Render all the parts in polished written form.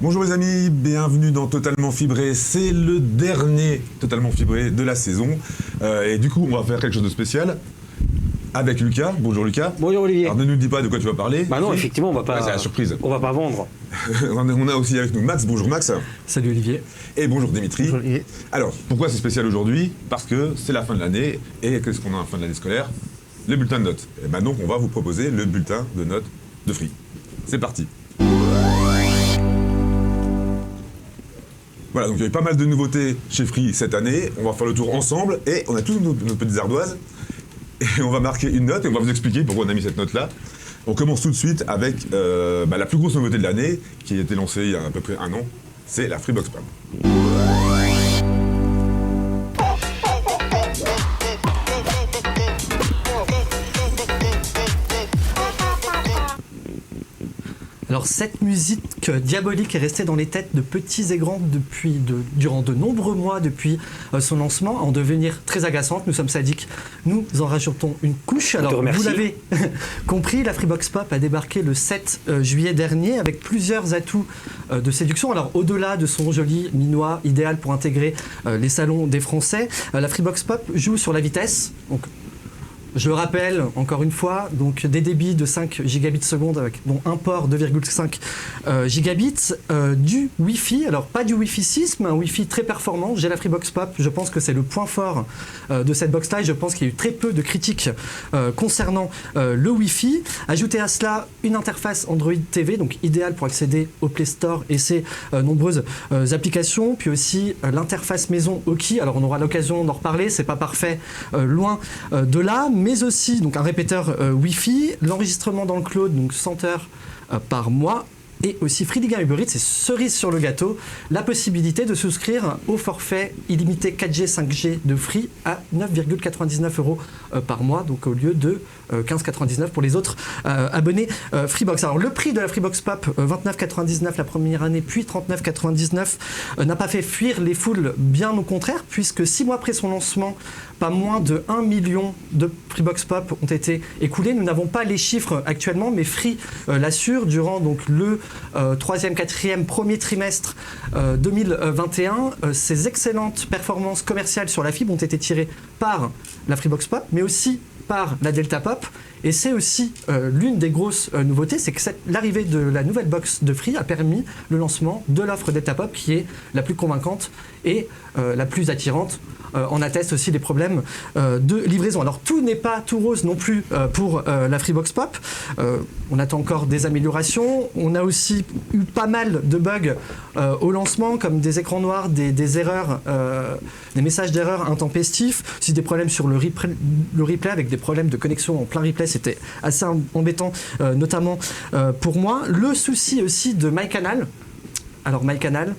Bonjour les amis, bienvenue dans Totalement Fibré, c'est le dernier Totalement Fibré de la saison et du coup on va faire quelque chose de spécial avec Lucas. Bonjour Lucas. Bonjour Olivier. Alors ne nous dis pas de quoi tu vas parler. Bah non, effectivement on va pas... Ouais, c'est la surprise. On va pas vendre. On a aussi avec nous Max, bonjour Max. Salut Olivier. Et bonjour Dimitri. Bonjour Olivier. Alors pourquoi c'est spécial aujourd'hui? Parce que c'est la fin de l'année et qu'est-ce qu'on a à la fin de l'année scolaire? Le bulletin de notes. Et ben donc on va vous proposer le bulletin de notes de Free. C'est parti. Voilà, donc il y a eu pas mal de nouveautés chez Free cette année. On va faire le tour ensemble et on a tous nos petites ardoises. Et on va marquer une note et on va vous expliquer pourquoi on a mis cette note-là. On commence tout de suite avec la plus grosse nouveauté de l'année qui a été lancée il y a à peu près un an. C'est la Freebox Pop. Alors cette musique diabolique est restée dans les têtes de petits et grands durant de nombreux mois depuis son lancement, en devenir très agaçante. Nous sommes sadiques, nous en rajoutons une couche. Alors vous l'avez compris, la Freebox Pop a débarqué le 7 juillet dernier avec plusieurs atouts de séduction. Alors au-delà de son joli minois idéal pour intégrer les salons des Français, la Freebox Pop joue sur la vitesse. Donc, je le rappelle, encore une fois, donc des débits de 5 gigabits seconde avec un port 2,5 gigabits, du Wi-Fi, alors pas du Wi-Fi 6, mais un Wi-Fi très performant. J'ai la Freebox Pop, je pense que c'est le point fort de cette box-là et je pense qu'il y a eu très peu de critiques concernant le Wi-Fi. Ajoutez à cela une interface Android TV, donc idéale pour accéder au Play Store et ses nombreuses applications, puis aussi l'interface maison Oki. Alors on aura l'occasion d'en reparler, c'est pas parfait, loin de là, mais aussi donc un répéteur Wi-Fi, l'enregistrement dans le cloud, donc 100 heures par mois, et aussi Free Ligue 1 Uber Eats, c'est cerise sur le gâteau, la possibilité de souscrire au forfait illimité 4G, 5G de Free à 9,99 € par mois, donc au lieu de 15,99 pour les autres abonnés Freebox. Alors le prix de la Freebox Pop, 29,99 la première année, puis 39,99, n'a pas fait fuir les foules, bien au contraire, puisque 6 mois après son lancement, pas moins de 1 million de Freebox Pop ont été écoulés. Nous n'avons pas les chiffres actuellement, mais Free l'assure, durant donc le 3e, 4e, premier trimestre 2021, ces excellentes performances commerciales sur la fibre ont été tirées par la Freebox Pop, mais aussi par la Delta Pop. Et c'est aussi l'une des grosses nouveautés, c'est que l'arrivée de la nouvelle box de Free a permis le lancement de l'offre Delta Pop qui est la plus convaincante et la plus attirante. On atteste aussi des problèmes de livraison. Alors tout n'est pas tout rose non plus pour la Freebox Pop. On attend encore des améliorations. On a aussi eu pas mal de bugs au lancement, comme des écrans noirs, des erreurs, des messages d'erreur intempestifs, aussi des problèmes sur le replay avec des problèmes de connexion en plein replay. C'était assez embêtant, notamment pour moi. Le souci aussi de MyCanal. Alors MyCanal,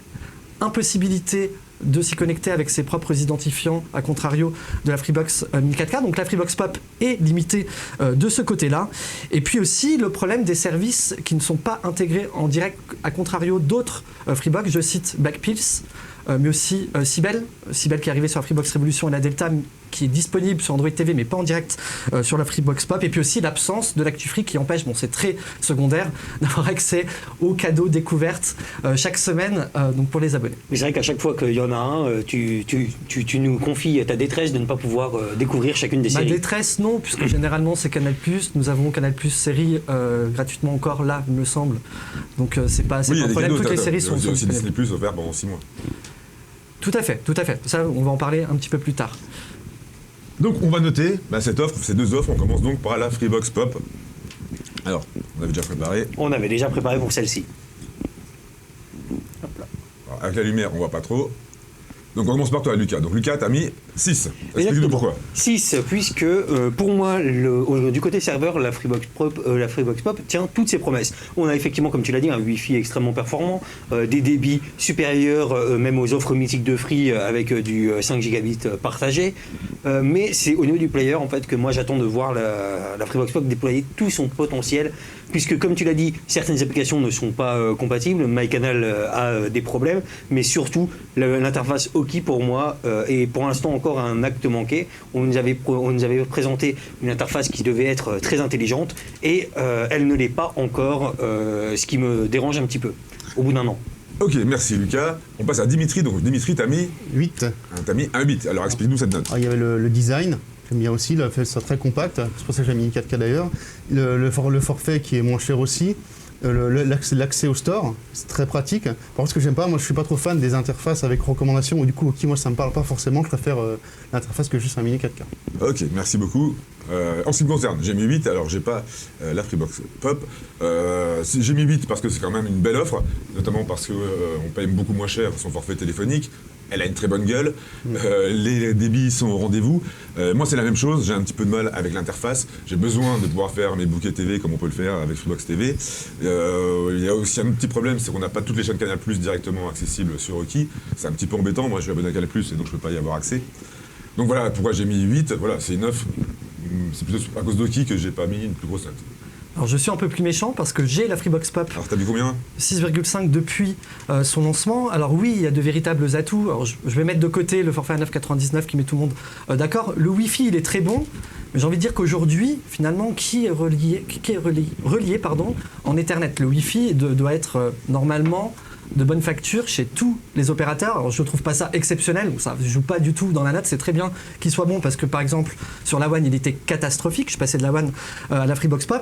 impossibilité de s'y connecter avec ses propres identifiants, à contrario de la Freebox 1004K. Donc la Freebox Pop est limitée de ce côté-là. Et puis aussi le problème des services qui ne sont pas intégrés en direct, à contrario d'autres Freebox. Je cite Backpills, mais aussi Sibel qui est arrivé sur la Freebox Revolution et la Delta, qui est disponible sur Android TV mais pas en direct sur la Freebox Pop, et puis aussi l'absence de l'actu Free qui empêche, c'est très secondaire, d'avoir accès aux cadeaux découvertes chaque semaine donc pour les abonnés. Mais c'est vrai qu'à chaque fois qu'il y en a un, tu nous confies ta détresse de ne pas pouvoir découvrir chacune des séries. Ma détresse non, puisque généralement c'est Canal+, nous avons Canal+ série gratuitement encore là, il me semble, donc c'est pas un problème, toutes les séries sont disponibles. Il y a aussi Disney+ offert pendant 6 mois. Tout à fait, ça on va en parler un petit peu plus tard. Donc on va noter cette offre, ces deux offres. On commence donc par la Freebox Pop. Alors, on avait déjà préparé. On avait déjà préparé pour celle-ci. Hop là. Alors, avec la lumière, on voit pas trop. Donc on commence par toi, Lucas. Donc Lucas, t'as mis 6. Explique-nous pourquoi. 6, puisque pour moi, du côté serveur, la Freebox Pop tient toutes ses promesses. On a effectivement, comme tu l'as dit, un Wi-Fi extrêmement performant, des débits supérieurs même aux offres mythiques de Free avec du 5 gigabits partagé. Mais c'est au niveau du player en fait que moi j'attends de voir la Freebox Pop déployer tout son potentiel, puisque comme tu l'as dit, certaines applications ne sont pas compatibles. MyCanal a des problèmes, mais surtout l'interface Oki pour moi est pour l'instant encore un acte manqué. On nous avait présenté une interface qui devait être très intelligente et elle ne l'est pas encore, ce qui me dérange un petit peu au bout d'un an. Ok, merci Lucas. On passe à Dimitri. Donc Dimitri, t'as mis 8. T'as mis un 8. Alors explique-nous cette note. Ah, il y avait le design, j'aime bien aussi, le fait que ce soit très compact, c'est pour ça que j'ai mis 4K d'ailleurs. Le forfait qui est moins cher aussi. L'accès au store, c'est très pratique. Par contre, ce que j'aime pas, moi je suis pas trop fan des interfaces avec recommandations, ou du coup, moi ça me parle pas forcément, je préfère l'interface que juste un mini 4K. Ok, merci beaucoup. En ce qui me concerne, j'ai mis 8, alors j'ai pas la Freebox Pop. J'ai mis 8 parce que c'est quand même une belle offre, notamment parce qu'on paye beaucoup moins cher son forfait téléphonique. Elle a une très bonne gueule, les débits sont au rendez-vous. Moi, c'est la même chose, j'ai un petit peu de mal avec l'interface. J'ai besoin de pouvoir faire mes bouquets TV comme on peut le faire avec Freebox TV. Il y a aussi un petit problème, c'est qu'on n'a pas toutes les chaînes Canal+ directement accessibles sur Oki. C'est un petit peu embêtant, moi je suis abonné à Canal+, et donc je peux pas y avoir accès. Donc voilà pourquoi j'ai mis 8, voilà, c'est une offre. C'est plutôt à cause d'Oki que j'ai pas mis une plus grosse note. Alors je suis un peu plus méchant parce que j'ai la Freebox Pop. Alors t'as mis combien ? 6,5 depuis son lancement. Alors oui, il y a de véritables atouts. Alors, je vais mettre de côté le forfait à 9,99 qui met tout le monde d'accord. Le Wi-Fi, il est très bon. Mais j'ai envie de dire qu'aujourd'hui, finalement, qui est relié en Ethernet ? Le Wi-Fi doit être normalement de bonne facture chez tous les opérateurs. Alors je ne trouve pas ça exceptionnel, ça ne joue pas du tout dans la note, c'est très bien qu'il soit bon parce que par exemple sur la One il était catastrophique, je passais de la One à la Freebox Pop.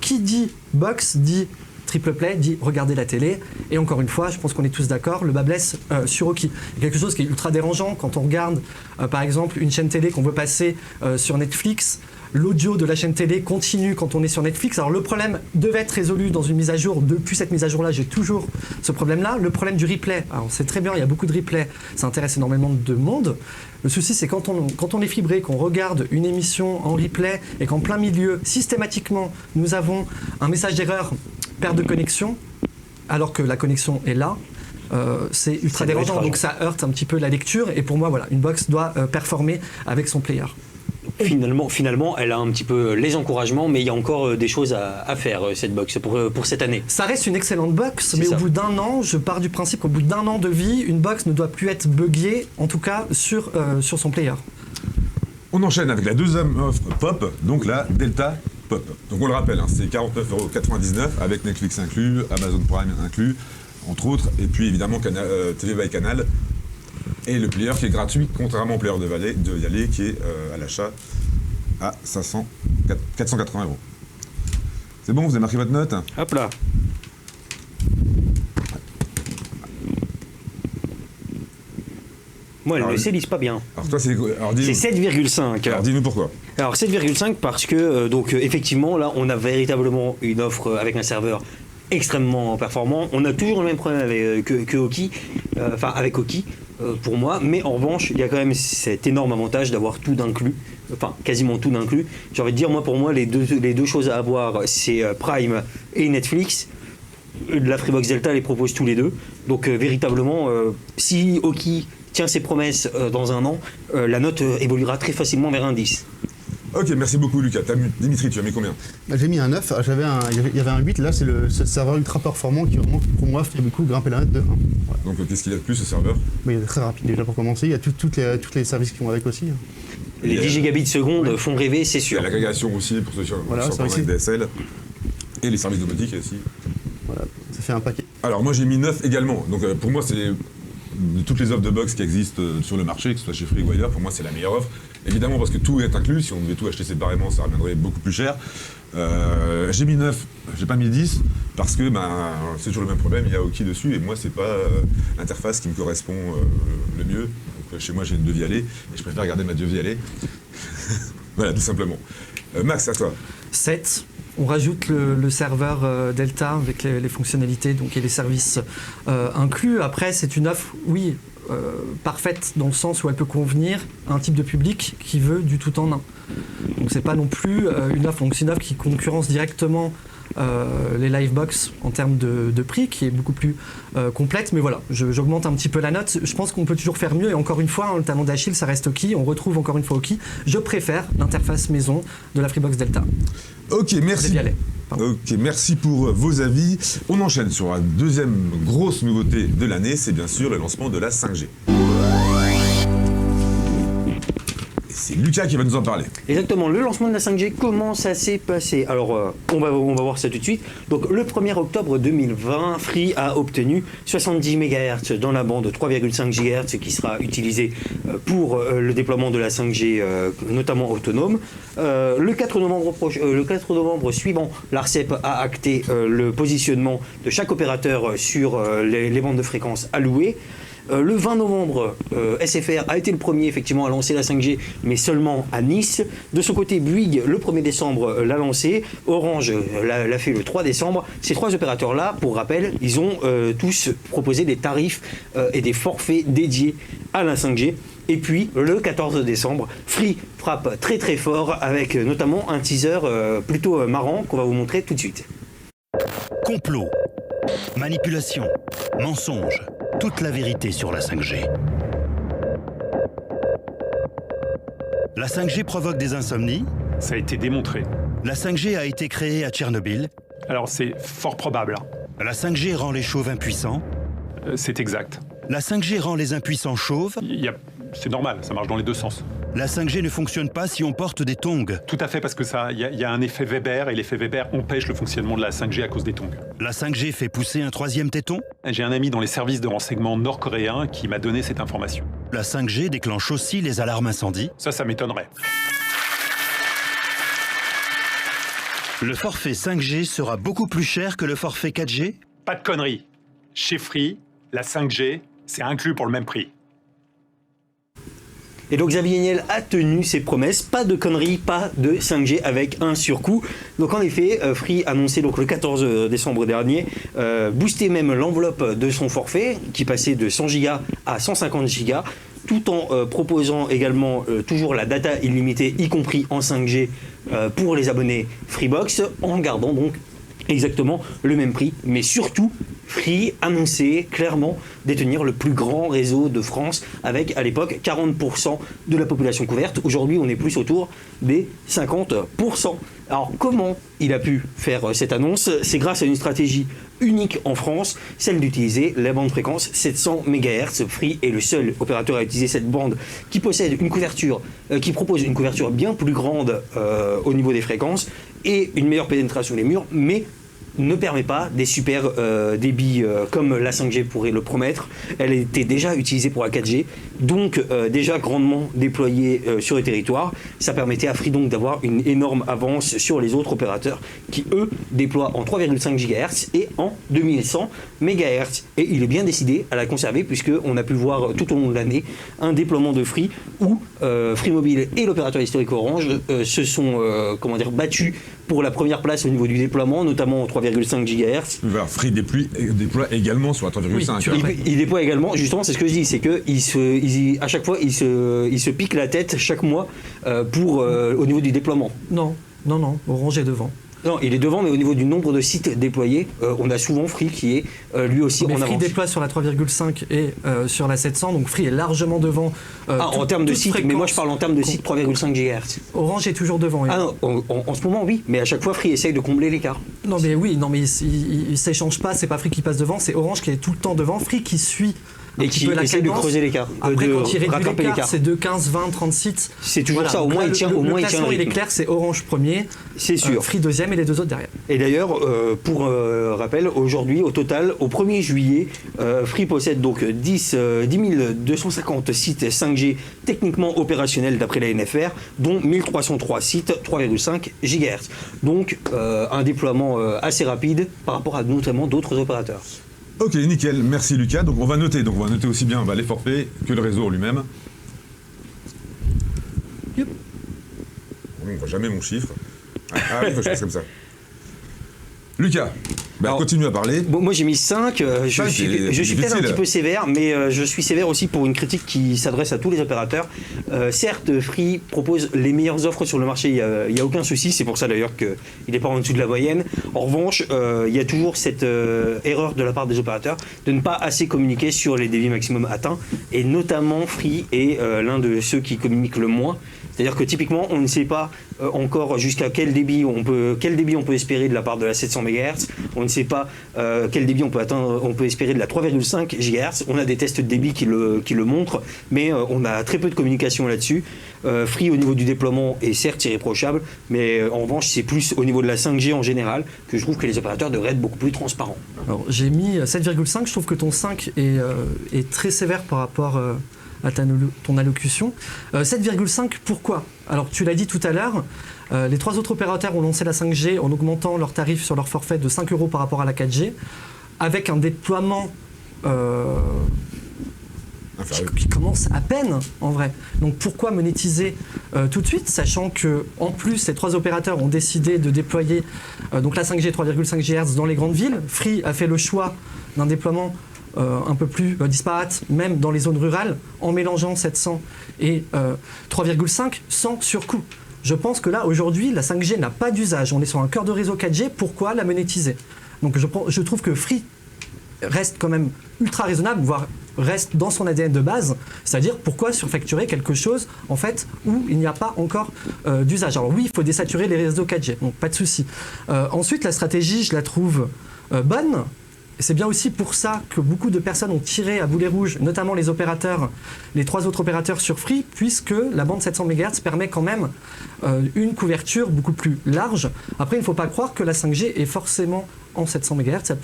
Qui dit box dit triple play, dit regarder la télé, et encore une fois je pense qu'on est tous d'accord, le bas blesse sur Oki. Il y a quelque chose qui est ultra dérangeant quand on regarde par exemple une chaîne télé qu'on veut passer sur Netflix. L'audio de la chaîne télé continue quand on est sur Netflix. Alors le problème devait être résolu dans une mise à jour. Depuis cette mise à jour-là, j'ai toujours ce problème-là. Le problème du replay, alors c'est très bien, il y a beaucoup de replay, ça intéresse énormément de monde. Le souci, c'est quand on est fibré, qu'on regarde une émission en replay et qu'en plein milieu, systématiquement, nous avons un message d'erreur, perte de connexion, alors que la connexion est là. C'est ultra dérangeant, donc ça heurte un petit peu la lecture. Et pour moi, voilà, une box doit performer avec son player. Finalement, elle a un petit peu les encouragements, mais il y a encore des choses à faire, cette box, pour cette année. Ça reste une excellente box, mais au bout d'un an, je pars du principe qu'au bout d'un an de vie, une box ne doit plus être buggée, en tout cas sur son player. On enchaîne avec la deuxième offre Pop, donc la Delta Pop. Donc on le rappelle, c'est 49,99 € avec Netflix inclus, Amazon Prime inclus, entre autres, et puis évidemment TV by Canal. Et le player qui est gratuit, contrairement au player de Yalé qui est à l'achat à 480 €. C'est bon, vous avez marqué votre note ? Hop là. Moi, elle ne se lise pas bien. Alors toi, c'est 7,5. Alors dis-nous pourquoi. Alors 7,5 parce que, effectivement, là, on a véritablement une offre avec un serveur extrêmement performant. On a toujours le même problème avec Oki, avec Oki. Pour moi, mais en revanche, il y a quand même cet énorme avantage d'avoir tout d'inclus, enfin quasiment tout d'inclus. J'ai envie de dire, moi pour moi, les deux choses à avoir, c'est Prime et Netflix. La Freebox Delta les propose tous les deux. Donc véritablement, si Oki tient ses promesses dans un an, la note évoluera très facilement vers un 10. Ok, merci beaucoup Lucas. Dimitri, tu as mis combien ? J'ai mis un 9, il y avait un 8, là c'est le serveur ultra performant qui vraiment pour moi fait beaucoup grimper la note de 1. Voilà. Donc qu'est-ce qu'il y a de plus ce serveur ? Mais il est très rapide déjà pour commencer, il y a tous les services qui vont avec aussi. Les 10 gigabits seconde font rêver, c'est sûr. Il y a l'agrégation aussi pour ceux qui sont avec DSL. Et les services domotiques aussi. Voilà, ça fait un paquet. Alors moi j'ai mis 9 également. Donc pour moi c'est de toutes les offres de box qui existent sur le marché, que ce soit chez Free ou ailleurs, pour moi c'est la meilleure offre. Évidemment parce que tout est inclus, si on devait tout acheter séparément ça reviendrait beaucoup plus cher. J'ai mis 9, j'ai pas mis 10 parce que c'est toujours le même problème, il y a Oki dessus et moi c'est pas l'interface qui me correspond le mieux. Donc, chez moi j'ai une Devialet et je préfère garder ma Devialet. Voilà tout simplement. Max, à toi. 7. On rajoute le serveur Delta avec les fonctionnalités donc, et les services inclus. Après, c'est une offre, oui, parfaite dans le sens où elle peut convenir à un type de public qui veut du tout en un. Donc c'est pas non plus une offre, donc c'est une offre qui concurrence directement les Livebox en termes de prix, qui est beaucoup plus complète, mais voilà, j'augmente un petit peu la note. Je pense qu'on peut toujours faire mieux, et encore une fois, le talon d'Achille, ça reste Oki, on retrouve encore une fois Oki. Je préfère l'interface maison de la Freebox Delta. Ok, merci. Ok, merci pour vos avis. On enchaîne sur la deuxième grosse nouveauté de l'année, c'est bien sûr le lancement de la 5G. c'est Lucas qui va nous en parler. Exactement, le lancement de la 5G, comment ça s'est passé? Alors, on va voir ça tout de suite. Donc, le 1er octobre 2020, Free a obtenu 70 MHz dans la bande 3,5 GHz qui sera utilisée pour le déploiement de la 5G, notamment autonome. Le 4 novembre suivant, l'ARCEP a acté le positionnement de chaque opérateur sur les bandes de fréquences allouées. Le 20 novembre, SFR a été le premier effectivement à lancer la 5G, mais seulement à Nice. De son côté, Bouygues, le 1er décembre, l'a lancé. Orange l'a fait le 3 décembre. Ces trois opérateurs-là, pour rappel, ils ont tous proposé des tarifs et des forfaits dédiés à la 5G. Et puis, le 14 décembre, Free frappe très très fort avec notamment un teaser plutôt marrant qu'on va vous montrer tout de suite. Complot, manipulation, mensonge, toute la vérité sur la 5G. La 5G provoque des insomnies. Ça a été démontré. La 5G a été créée à Tchernobyl. Alors c'est fort probable. La 5G rend les chauves impuissants. C'est exact. La 5G rend les impuissants chauves. C'est normal, ça marche dans les deux sens. La 5G ne fonctionne pas si on porte des tongs. Tout à fait, parce que il y a un effet Weber, et l'effet Weber empêche le fonctionnement de la 5G à cause des tongs. La 5G fait pousser un troisième téton. J'ai un ami dans les services de renseignement nord-coréens qui m'a donné cette information. La 5G déclenche aussi les alarmes incendie. Ça m'étonnerait. Le forfait 5G sera beaucoup plus cher que le forfait 4G. Pas de conneries. Chez Free, la 5G, c'est inclus pour le même prix. Et donc Xavier Niel a tenu ses promesses, pas de conneries, pas de 5G avec un surcoût. Donc en effet, Free annonçait donc le 14 décembre dernier booster même l'enveloppe de son forfait qui passait de 100 Go à 150 Go tout en proposant également toujours la data illimitée, y compris en 5G pour les abonnés Freebox, en gardant donc exactement le même prix, mais surtout Free annonçait clairement détenir le plus grand réseau de France avec à l'époque 40% de la population couverte. Aujourd'hui on est plus autour des 50%. Alors comment il a pu faire cette annonce? C'est grâce à une stratégie unique en France, celle d'utiliser la bande fréquence 700 MHz. Free est le seul opérateur à utiliser cette bande qui possède une couverture, qui propose une couverture bien plus grande au niveau des fréquences et une meilleure pénétration des murs, mais ne permet pas des super débits comme la 5G pourrait le promettre. Elle était déjà utilisée pour la 4G, donc déjà grandement déployée sur le territoire. Ça permettait à Free donc d'avoir une énorme avance sur les autres opérateurs qui, eux, déploient en 3,5 GHz et en 2100 MHz. Et il est bien décidé à la conserver puisqu'on a pu voir tout au long de l'année un déploiement de Free où Free Mobile et l'opérateur historique Orange se sont battus pour la première place au niveau du déploiement, notamment en 3,5 GHz. Free déploie également sur la 3,5. Oui, il déploie également, justement, c'est ce que je dis, c'est qu'à chaque fois, il se pique la tête chaque mois au niveau du déploiement. Non, Orange est devant. Non, il est devant, mais au niveau du nombre de sites déployés, on a souvent Free qui est lui aussi en avance. Free déploie sur la 3,5 et sur la 700, donc Free est largement devant. En termes de sites, mais moi je parle en termes de sites 3,5 GHz. Orange est toujours devant. Oui. Ah non, en ce moment oui, mais à chaque fois Free essaye de combler l'écart. Non mais oui, il ne s'échange pas, c'est pas Free qui passe devant, c'est Orange qui est tout le temps devant, Free qui suit. Et qui essaie de creuser l'écart. Après, quand il réduit l'écart, c'est de 15, 20, 30 sites. C'est toujours ça, au moins il tient le rythme. Il est clair, c'est Orange premier, c'est sûr. Free deuxième et les deux autres derrière. Et d'ailleurs, pour rappel, aujourd'hui, au total, au 1er juillet, Free possède donc 10 250 sites 5G techniquement opérationnels d'après la NFR, dont 1303 sites 3,5 GHz. Donc un déploiement assez rapide par rapport à notamment d'autres opérateurs. Ok, nickel, merci Lucas. Donc on va noter aussi bien les forfaits que le réseau lui-même. Yep. On ne voit jamais mon chiffre. Ah oui, il faut que je fasse comme ça. Lucas, continue à parler. Bon, moi j'ai mis 5, je suis peut-être un petit peu sévère, mais je suis sévère aussi pour une critique qui s'adresse à tous les opérateurs. Certes, Free propose les meilleures offres sur le marché, il n'y a aucun souci, c'est pour ça d'ailleurs qu'il n'est pas en dessous de la moyenne. En revanche, il y a toujours cette erreur de la part des opérateurs de ne pas assez communiquer sur les débits maximum atteints, et notamment Free est l'un de ceux qui communiquent le moins. C'est-à-dire que typiquement, on ne sait pas encore jusqu'à quel débit on peut espérer de la part de la 700 MHz. On ne sait pas quel débit on peut espérer de la 3,5 GHz. On a des tests de débit qui le montrent, mais on a très peu de communication là-dessus. Free au niveau du déploiement est certes irréprochable, mais en revanche, c'est plus au niveau de la 5G en général que je trouve que les opérateurs devraient être beaucoup plus transparents. Alors, j'ai mis 7,5, je trouve que ton 5 est très sévère par rapport à ton allocution. 7,5, pourquoi? Alors tu l'as dit tout à l'heure, les 3 autres opérateurs ont lancé la 5G en augmentant leur tarif sur leur forfait de 5 € par rapport à la 4G, avec un déploiement qui commence à peine en vrai. Donc pourquoi monétiser tout de suite, sachant que en plus ces 3 opérateurs ont décidé de déployer donc la 5G 3,5 GHz dans les grandes villes. Free a fait le choix d'un déploiement un peu plus disparate, même dans les zones rurales, en mélangeant 700 et 3,5 sans surcoût. Je pense que là, aujourd'hui, la 5G n'a pas d'usage. On est sur un cœur de réseau 4G, pourquoi la monétiser? Donc je trouve que Free reste quand même ultra raisonnable, voire reste dans son ADN de base, c'est-à-dire pourquoi surfacturer quelque chose en fait où il n'y a pas encore d'usage. Alors oui, il faut désaturer les réseaux 4G, donc pas de souci. Ensuite, la stratégie, je la trouve bonne. C'est bien aussi pour ça que beaucoup de personnes ont tiré à boulet rouge, notamment les opérateurs, les 3 autres opérateurs sur Free, puisque la bande 700 MHz permet quand même une couverture beaucoup plus large. Après, il ne faut pas croire que la 5G est forcément en 700 MHz,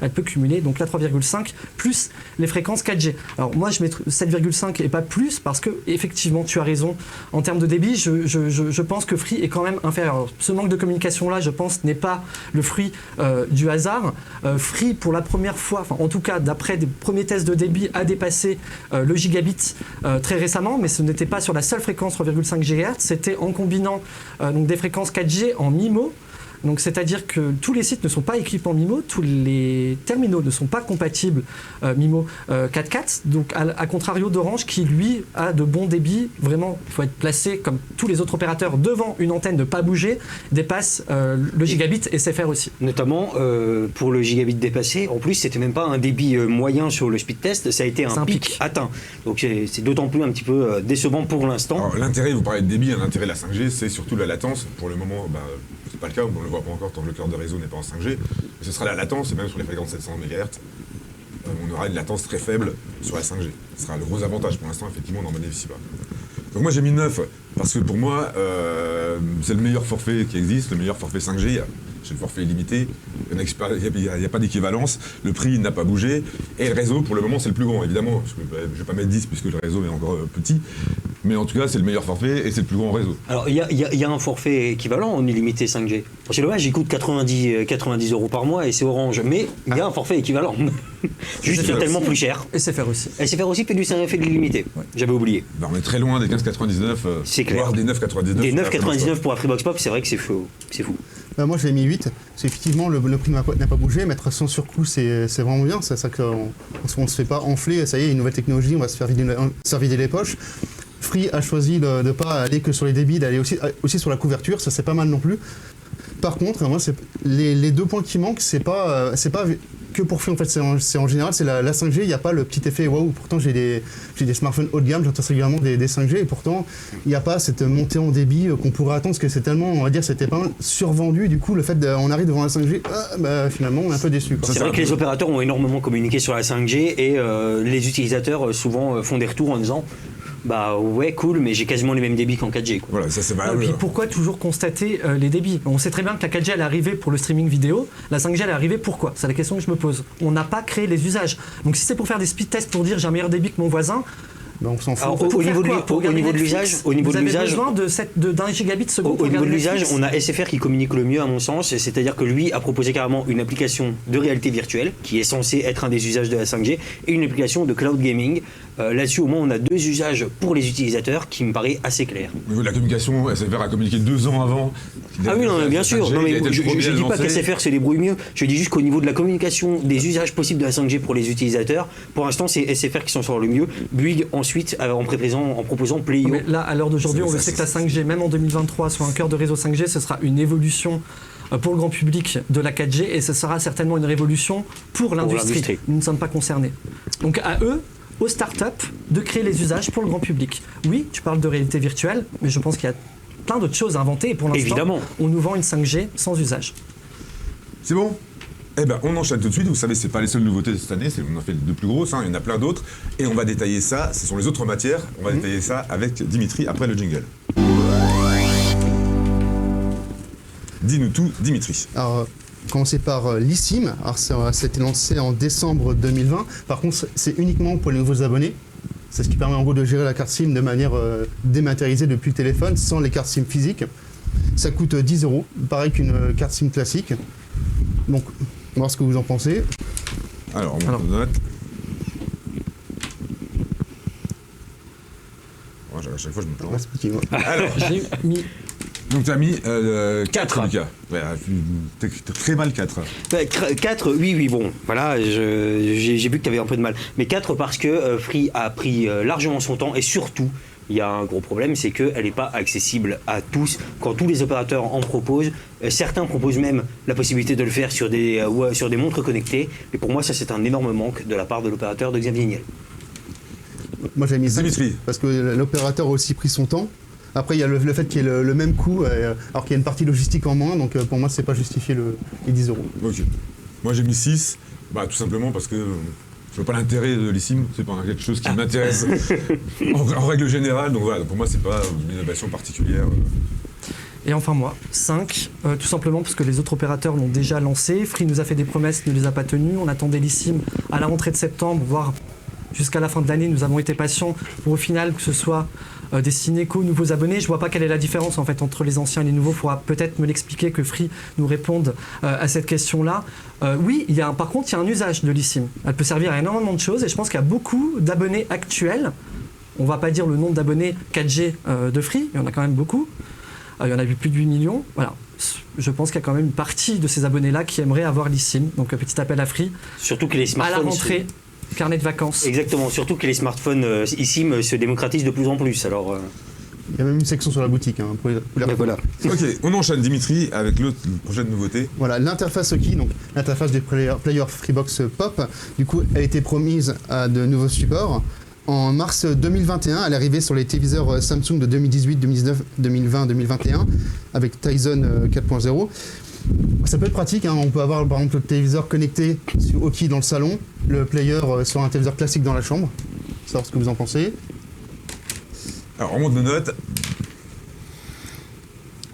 elle peut cumuler donc la 3,5 plus les fréquences 4G. Alors moi je mets 7,5 et pas plus parce que effectivement tu as raison, en termes de débit je pense que Free est quand même inférieur. Alors, ce manque de communication là je pense n'est pas le fruit du hasard. Free pour la première fois, enfin en tout cas d'après des premiers tests de débit a dépassé le gigabit très récemment, mais ce n'était pas sur la seule fréquence 3,5 GHz, c'était en combinant donc des fréquences 4G en MIMO. Donc c'est-à-dire que tous les sites ne sont pas équipés en MIMO, tous les terminaux ne sont pas compatibles MIMO 4.4, donc à contrario d'Orange qui lui a de bons débits, vraiment il faut être placé comme tous les autres opérateurs devant une antenne, ne pas bouger, dépasse le gigabit et SFR aussi. Notamment pour le gigabit dépassé, en plus c'était même pas un débit moyen sur le speed test, ça a été un pic atteint. Donc c'est d'autant plus un petit peu décevant pour l'instant. Alors, l'intérêt, vous parlez de débit, l'intérêt de la 5G c'est surtout la latence. Pour le moment, c'est pas le cas, on ne le voit pas encore tant que le cœur de réseau n'est pas en 5G, mais ce sera la latence, et même sur les fréquences 700 MHz, on aura une latence très faible sur la 5G. Ce sera le gros avantage, pour l'instant, effectivement, on n'en bénéficie pas. Donc moi j'ai mis 9, parce que pour moi, c'est le meilleur forfait qui existe, le meilleur forfait 5G, c'est le forfait illimité, il n'y a pas d'équivalence, le prix n'a pas bougé, et le réseau, pour le moment, c'est le plus grand, évidemment, parce que, je ne vais pas mettre 10 puisque le réseau est encore petit, mais en tout cas, c'est le meilleur forfait et c'est le plus grand réseau. Alors, il y a un forfait équivalent en illimité 5G. C'est dommage, il coûte 90 € par mois et c'est Orange, mais il y a un forfait équivalent. Juste tellement plus cher. Et SFR aussi. SFR aussi fait de l'illimité, j'avais oublié. On est très loin des 15,99, c'est clair. Voire des 9,99. Des 9,99 pour la Freebox Pop, c'est vrai que c'est fou. Moi j'ai mis 8, c'est effectivement le prix n'a pas bougé, mettre sans surcoût c'est vraiment bien, c'est ça qu'on ne se fait pas enfler, ça y est, une nouvelle technologie, on va se faire vider les poches. Free a choisi de ne pas aller que sur les débits, d'aller aussi sur la couverture, ça c'est pas mal non plus. Par contre, moi les 2 points qui manquent, c'est pas que pour Free en fait, c'est en général, c'est la 5G, il n'y a pas le petit effet waouh, pourtant j'ai des smartphones haut de gamme, j'entends régulièrement des 5G et pourtant il n'y a pas cette montée en débit qu'on pourrait attendre parce que c'est tellement, on va dire, c'était pas survendu, du coup le fait qu'on arrive devant la 5G, finalement on est un peu déçu. C'est vrai que les opérateurs ont énormément communiqué sur la 5G et les utilisateurs souvent font des retours en disant ouais cool mais j'ai quasiment les mêmes débits qu'en 4G quoi. Voilà, ça c'est valable. Et puis pourquoi toujours constater les débits? On sait très bien que la 4G elle est arrivée pour le streaming vidéo, la 5G elle est arrivée pourquoi? C'est la question que je me pose. On n'a pas créé les usages. Donc si c'est pour faire des speed tests pour dire j'ai un meilleur débit que mon voisin, on s'en fout. Alors, au niveau de l'usage, vous avez besoin d'un gigabit seconde. Au niveau de l'usage, on a SFR qui communique le mieux à mon sens, c'est-à-dire que lui a proposé carrément une application de réalité virtuelle qui est censée être un des usages de la 5G et une application de cloud gaming. Là-dessus, au moins, on a 2 usages pour les utilisateurs qui me paraît assez clair. Au niveau de la communication, SFR a communiqué 2 ans avant. Ah oui, non, bien sûr. Non, mais je ne dis pas qu'SFR se débrouille mieux. Je dis juste qu'au niveau de la communication, des usages possibles de la 5G pour les utilisateurs, pour l'instant, c'est SFR qui s'en sort le mieux. Bouygues, ensuite, en proposant Playo. Mais là, à l'heure d'aujourd'hui, on sait que la 5G, même en 2023, sur un cœur de réseau 5G, ce sera une évolution pour le grand public de la 4G et ce sera certainement une révolution pour l'industrie. Nous ne sommes pas concernés. Donc à eux aux startups de créer les usages pour le grand public. Oui, tu parles de réalité virtuelle, mais je pense qu'il y a plein d'autres choses à inventer et pour l'instant, Évidemment. on nous vend une 5G sans usage. C'est bon? Eh ben, on enchaîne tout de suite. Vous savez, c'est pas les seules nouveautés de cette année. On en fait de plus grosses. Il y en a plein d'autres. Et on va détailler ça. Ce sont les autres matières. On va détailler ça avec Dimitri après le jingle. Dis-nous tout, Dimitri. Alors, commencer par l'eSIM. Alors, ça a été lancé en décembre 2020. Par contre, c'est uniquement pour les nouveaux abonnés. C'est ce qui permet en gros de gérer la carte SIM de manière dématérialisée depuis le téléphone, sans les cartes SIM physiques. Ça coûte 10 €, pareil qu'une carte SIM classique. Donc, on va voir ce que vous en pensez. Alors, on note. Oh, à chaque fois, je me plante. Expliquez-moi. Alors, J'ai mis donc tu as mis 4. Lucas. Ouais, t'as très mal 4. 4, oui, bon, voilà, j'ai vu que tu avais un peu de mal. Mais 4 parce que Free a pris largement son temps et surtout, il y a un gros problème, c'est qu'elle n'est pas accessible à tous. Quand tous les opérateurs en proposent, certains proposent même la possibilité de le faire sur des montres connectées. Et pour moi, ça, c'est un énorme manque de la part de l'opérateur de Xavier Niel. Moi, j'ai mis 5 Dimitri. parce que l'opérateur a aussi pris son temps. Après, il y a le fait qu'il y ait le même coût, alors qu'il y a une partie logistique en moins. Donc, pour moi, c'est pas justifié les 10 €. Ok. Moi, j'ai mis 6. Bah, tout simplement parce que je vois pas l'intérêt de l'eSIM. C'est pas quelque chose qui m'intéresse en règle générale. Donc voilà, pour moi, c'est pas une innovation particulière. Et enfin moi, 5, tout simplement parce que les autres opérateurs l'ont déjà lancé. Free nous a fait des promesses, ne les a pas tenues. On attendait l'eSIM à la rentrée de septembre, voire jusqu'à la fin de l'année. Nous avons été patients pour au final que ce soit destiné qu'aux nouveaux abonnés. Je vois pas quelle est la différence en fait entre les anciens et les nouveaux. Il faudra peut-être me l'expliquer, que Free nous réponde à cette question-là. Oui, par contre, il y a un usage de l'eSIM. Elle peut servir à énormément de choses et je pense qu'il y a beaucoup d'abonnés actuels. On va pas dire le nombre d'abonnés 4G de Free, il y en a quand même beaucoup. Il y en a eu plus de 8 millions. Voilà. Je pense qu'il y a quand même une partie de ces abonnés-là qui aimeraient avoir l'eSIM. Donc petit appel à Free. Surtout que les À smartphones... la rentrée, carnet de vacances. Exactement, surtout que les smartphones eSIM se démocratisent de plus en plus. Alors, Il y a même une section sur la boutique pour les mais voilà. Ok, on enchaîne Dimitri avec l'autre prochaine nouveauté. Voilà, l'interface Oki, donc l'interface du player Freebox Pop, du coup, elle a été promise à de nouveaux supports. En mars 2021, elle est arrivée sur les téléviseurs Samsung de 2018, 2019, 2020, 2021, avec Tizen 4.0. Ça peut être pratique, on peut avoir par exemple le téléviseur connecté sur Oki dans le salon, le player sur un téléviseur classique dans la chambre. Savoir ce que vous en pensez. Alors, on monte nos notes.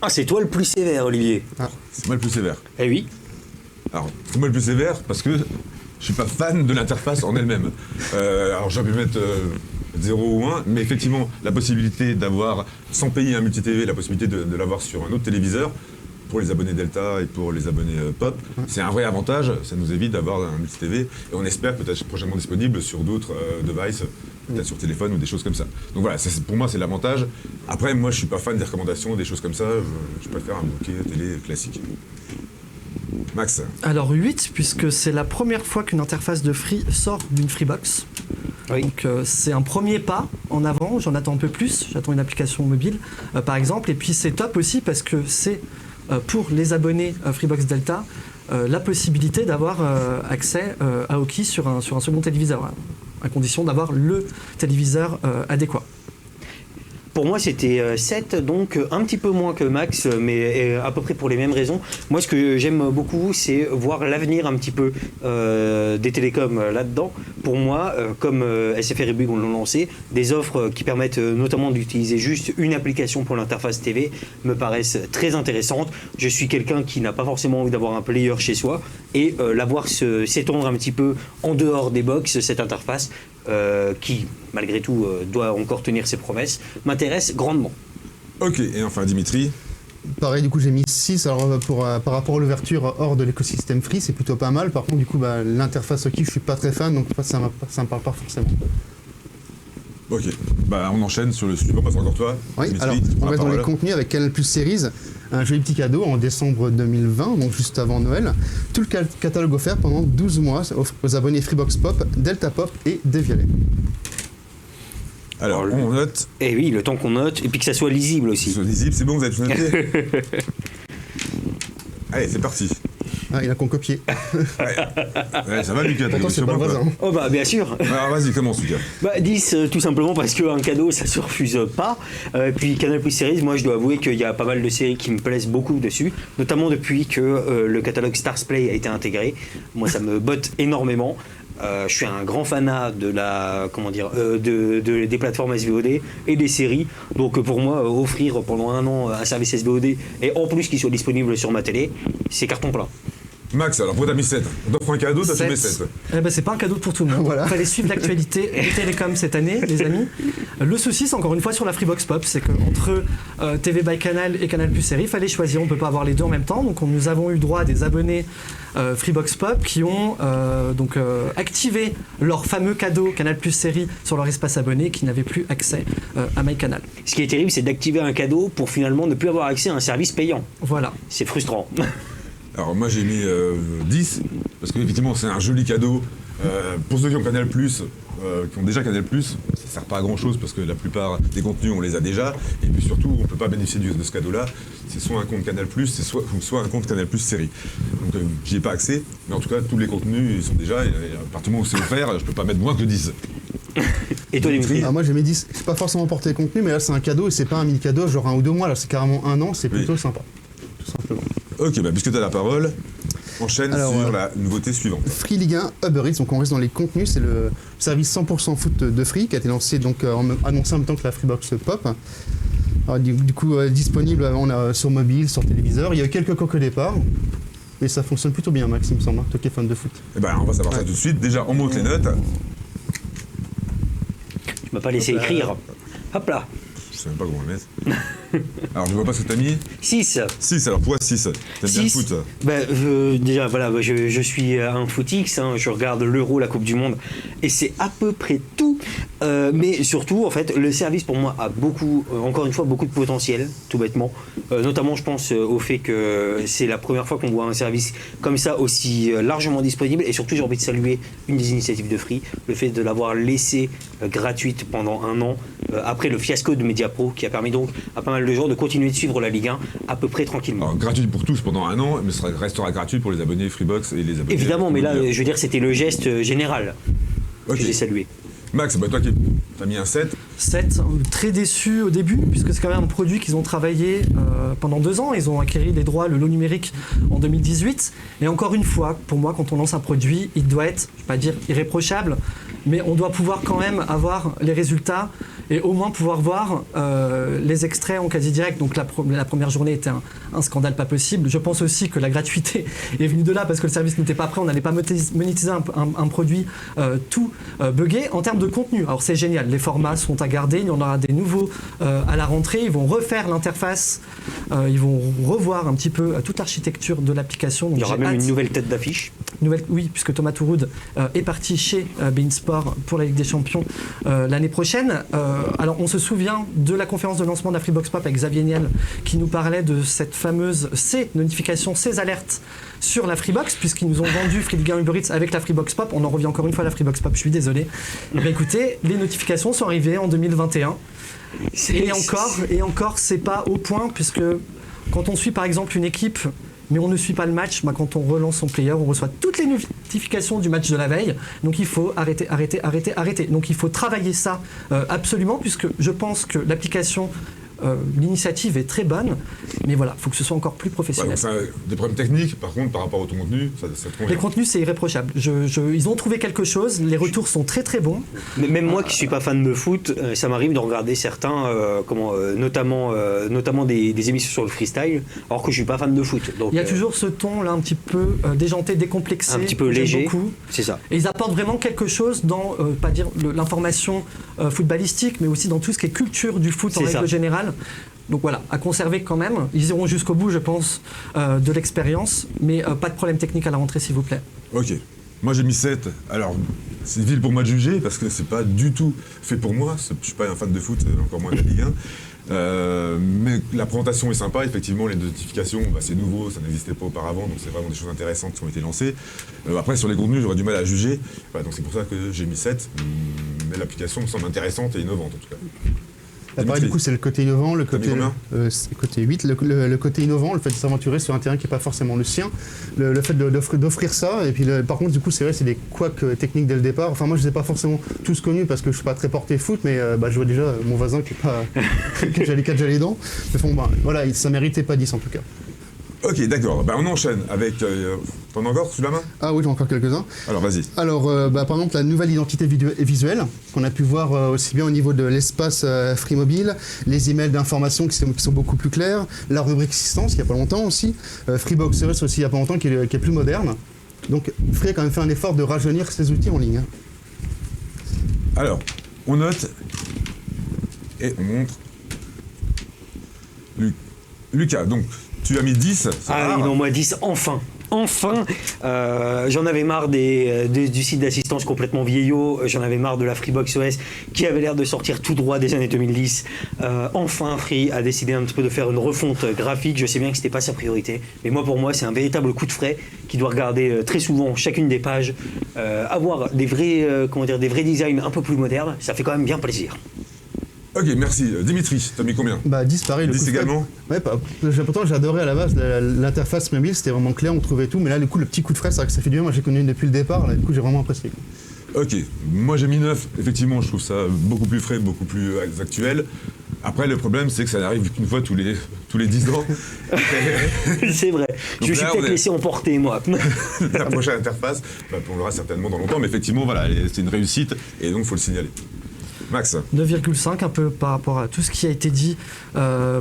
Ah, c'est toi le plus sévère, Olivier. C'est moi le plus sévère. Eh oui. Alors, c'est moi le plus sévère parce que je suis pas fan de l'interface en elle-même. Alors, j'aurais pu mettre 0 ou 1, mais effectivement, la possibilité d'avoir, sans payer un multi-TV, la possibilité de l'avoir sur un autre téléviseur, pour les abonnés Delta et pour les abonnés Pop, c'est un vrai avantage. Ça nous évite d'avoir un multi-TV et on espère peut-être prochainement disponible sur d'autres devices, peut-être sur téléphone ou des choses comme ça. Donc voilà, pour moi c'est l'avantage. Après, moi je suis pas fan des recommandations, des choses comme ça. Je préfère un bouquet télé classique. Max. Alors 8, puisque c'est la première fois qu'une interface de Free sort d'une Freebox. Oui. Donc c'est un premier pas en avant, j'en attends un peu plus, j'attends une application mobile par exemple, et puis c'est top aussi parce que c'est pour les abonnés Freebox Delta la possibilité d'avoir accès à Oki sur un second téléviseur, à condition d'avoir le téléviseur adéquat. Pour moi, c'était 7, donc un petit peu moins que Max, mais à peu près pour les mêmes raisons. Moi, ce que j'aime beaucoup, c'est voir l'avenir un petit peu des télécoms là-dedans. Pour moi, comme SFR et Bouygues l'ont lancé, des offres qui permettent notamment d'utiliser juste une application pour l'interface TV me paraissent très intéressantes. Je suis quelqu'un qui n'a pas forcément envie d'avoir un player chez soi, et la voir s'étendre un petit peu en dehors des box, cette interface, qui malgré tout doit encore tenir ses promesses, m'intéresse grandement. Ok, et enfin Dimitri. Pareil, du coup j'ai mis 6. Alors par rapport à l'ouverture hors de l'écosystème Free, c'est plutôt pas mal. Par contre, du coup, l'interface Oki, je suis pas très fan, donc ça me parle pas forcément. Ok, on enchaîne sur le suivant, parce encore toi. Oui, Dimitri, alors on la reste dans les parole. contenus avec Canal+ Series, un joli petit cadeau en décembre 2020, donc juste avant Noël. Tout le catalogue offert pendant 12 mois aux abonnés Freebox Pop, Delta Pop et Devialet. Alors, on note. Et oui, le temps qu'on note, et puis que ça soit lisible aussi. Sur lisible, c'est bon, vous avez tout noté. Allez, c'est parti. Ah, il y en a qu'on copié. Ouais, ça va, Lucas, t'as Pourtant, c'est pas le voisin. Oh bah bien sûr. Alors vas-y, commence, Lucas. 10 tout simplement parce qu'un cadeau ça se refuse pas. Puis Canal Plus Series, moi je dois avouer qu'il y a pas mal de séries qui me plaisent beaucoup dessus, notamment depuis que le catalogue Stars Play a été intégré. Moi ça me botte énormément. Je suis un grand fanat de la des plateformes SVOD et des séries. Donc pour moi, offrir pendant un an un service SVOD et en plus qu'il soit disponible sur ma télé, c'est carton plein. Max, alors pourquoi t'as mis 7? On t'offre un cadeau, t'as tombé 7. Eh ben, c'est pas un cadeau pour tout le monde. Voilà. Il fallait suivre l'actualité des télécoms cette année, les amis. Le souci, c'est encore une fois sur la Freebox Pop, c'est qu'entre TV by Canal et Canal Plus Série, il fallait choisir, on peut pas avoir les deux en même temps. Donc nous avons eu droit à des abonnés Freebox Pop qui ont activé leur fameux cadeau Canal Plus Série sur leur espace abonné, qui n'avaient plus accès à MyCanal. Ce qui est terrible, c'est d'activer un cadeau pour finalement ne plus avoir accès à un service payant. Voilà. C'est frustrant. Alors moi j'ai mis 10, parce qu'effectivement c'est un joli cadeau. Pour ceux qui ont Canal+, qui ont déjà Canal+, ça sert pas à grand chose parce que la plupart des contenus on les a déjà, et puis surtout on peut pas bénéficier de ce cadeau-là. C'est soit un compte Canal+, soit un compte Canal+ série. Donc j'y ai pas accès, mais en tout cas tous les contenus ils sont déjà, et à partir du moment où c'est offert, je peux pas mettre moins que 10. Et toi Dimitri? Ah, moi j'ai mis 10. C'est pas forcément porté les contenus, mais là c'est un cadeau et c'est pas un mini cadeau genre 1 ou 2 mois, là c'est carrément 1 an, c'est plutôt sympa. Tout simplement. Ok, bah puisque tu as la parole, enchaîne Alors, sur la nouveauté suivante. Free Ligue 1 Uber Eats, donc on reste dans les contenus, c'est le service 100% foot de Free qui a été lancé donc annoncé en même temps que la Freebox Pop. Alors, du coup disponible on a sur mobile, sur téléviseur. Il y a eu quelques coques au départ, mais ça fonctionne plutôt bien, Max, il me semble, toi qui es fan de foot. Et ben on va savoir ça tout de suite. Déjà on monte les notes. Tu m'as pas laissé écrire. Hop là. Je sais même pas comment le mettre. Alors je vois pas ce que t'as mis. 6. 6, alors pourquoi 6? T'aimes bien le foot? Déjà, voilà, je suis un footix, hein, je regarde l'Euro, la Coupe du Monde, et c'est à peu près tout. Mais surtout, en fait, le service pour moi a beaucoup, encore une fois, beaucoup de potentiel, tout bêtement. Notamment, je pense au fait que c'est la première fois qu'on voit un service comme ça aussi largement disponible. Et surtout, j'ai envie de saluer une des initiatives de Free, le fait de l'avoir laissée gratuite pendant un an, après le fiasco de Mediapro, qui a permis donc à pas mal de gens de continuer de suivre la Ligue 1 à peu près tranquillement. Alors gratuit pour tous pendant un an, mais ça restera gratuit pour les abonnés Freebox et les abonnés... Évidemment, mais là, je veux dire, c'était le geste général Ok. que j'ai salué. Max, bah toi qui t'as mis un 7. 7, très déçu au début, puisque c'est quand même un produit qu'ils ont travaillé pendant 2 ans. Ils ont acquis les droits, le lot numérique, en 2018. Et encore une fois, pour moi, quand on lance un produit, il doit être, je ne vais pas dire irréprochable, mais on doit pouvoir quand même avoir les résultats et au moins pouvoir voir les extraits en quasi direct. Donc la première journée était un scandale pas possible. Je pense aussi que la gratuité est venue de là parce que le service n'était pas prêt. On n'allait pas monétiser un produit tout buggé. En termes de contenu, alors c'est génial, les formats sont à garder, il y en aura des nouveaux à la rentrée. Ils vont refaire l'interface, ils vont revoir un petit peu toute l'architecture de l'application. Donc Il y aura même une nouvelle tête d'affiche. Oui, puisque Thomas Touroud est parti chez beIN Sport pour la Ligue des Champions l'année prochaine. Alors, on se souvient de la conférence de lancement de la Freebox Pop avec Xavier Niel qui nous parlait de cette fameuse notification, ces alertes sur la Freebox, puisqu'ils nous ont vendu Free Ligue 1 Uber Eats avec la Freebox Pop. On en revient encore une fois à la Freebox Pop, je suis désolé. Mais écoutez, les notifications sont arrivées en 2021. Et encore, c'est pas au point, puisque quand on suit par exemple une équipe, mais on ne suit pas le match, quand on relance son player, on reçoit toutes les notifications du match de la veille. Donc il faut arrêter. Donc il faut travailler ça absolument, puisque je pense que l'application, l'initiative est très bonne, mais voilà, il faut que ce soit encore plus professionnel. Ouais, donc des problèmes techniques, par contre, par rapport au contenu, ça te convient. Les contenus, c'est irréprochable. Ils ont trouvé quelque chose, les retours sont très très bons. Mais même moi qui suis pas fan de foot, ça m'arrive de regarder certains, notamment des émissions sur le freestyle, alors que je suis pas fan de foot. Donc, il y a toujours ce ton là un petit peu déjanté, décomplexé, un petit peu que j'aime léger. beaucoup. C'est ça. Et ils apportent vraiment quelque chose dans, pas dire l'information footballistique, mais aussi dans tout ce qui est culture du foot en C'est règle ça. générale. Donc voilà, à conserver quand même. Ils iront jusqu'au bout, je pense, de l'expérience, mais pas de problème technique à la rentrée, s'il vous plaît. Ok. Moi j'ai mis 7. Alors, c'est difficile pour moi de juger parce que c'est pas du tout fait pour moi. Je suis pas un fan de foot, encore moins de la Ligue 1. Mais la présentation est sympa, effectivement, les notifications, c'est nouveau, ça n'existait pas auparavant, donc c'est vraiment des choses intéressantes qui ont été lancées. Après, sur les contenus, j'aurais du mal à juger, donc c'est pour ça que j'ai mis 7, mais l'application me semble intéressante et innovante en tout cas. Là, pareil, du coup, c'est le côté innovant, le côté, c'est le côté 8, le côté innovant, le fait de s'aventurer sur un terrain qui n'est pas forcément le sien, le fait d'offrir ça, et puis par contre, du coup, c'est vrai, c'est des couacs techniques dès le départ. Enfin, moi, je ne les ai pas forcément tous connus parce que je ne suis pas très porté foot, mais je vois déjà mon voisin qui est pas. qui a les dents. Mais bon, voilà, ça méritait pas 10 en tout cas. Ok, d'accord. On enchaîne avec. T'en as encore sous la main? Ah oui, j'ai encore quelques-uns. Alors, vas-y. Alors, par exemple, la nouvelle identité visuelle, qu'on a pu voir aussi bien au niveau de l'espace Free Mobile, les emails d'information qui sont beaucoup plus clairs, la rubrique assistance, il n'y a pas longtemps aussi, Freebox aussi, il n'y a pas longtemps, qui est plus moderne. Donc, Free a quand même fait un effort de rajeunir ses outils en ligne. Alors, on note et on montre. Lucas, donc, tu as mis 10. Ah oui, non, moi 10, enfin. J'en avais marre du site d'assistance complètement vieillot, j'en avais marre de la Freebox OS qui avait l'air de sortir tout droit des années 2010. Enfin, Free a décidé un petit peu de faire une refonte graphique. Je sais bien que c'était pas sa priorité, mais pour moi, c'est un véritable coup de frais qui doit regarder très souvent chacune des pages, avoir des vrais designs un peu plus modernes. Ça fait quand même bien plaisir. Ok, merci. Dimitri, t'as mis combien? 10 pareil. 10 également? Ouais, pourtant j'adorais à la base l'interface mobile, c'était vraiment clair, on trouvait tout, mais là, du coup, le petit coup de frais, c'est vrai que ça fait du bien. Moi, j'ai connu depuis le départ, là, du coup, j'ai vraiment apprécié. Ok, moi j'ai mis 9. Effectivement, je trouve ça beaucoup plus frais, beaucoup plus actuel. Après, le problème, c'est que ça n'arrive qu'une fois tous les 10 ans. C'est vrai. Donc je me suis peut-être laissé emporter, moi. La prochaine interface, on l'aura certainement dans longtemps, mais effectivement, voilà, c'est une réussite, et donc il faut le signaler. Max. 9,5, un peu par rapport à tout ce qui a été dit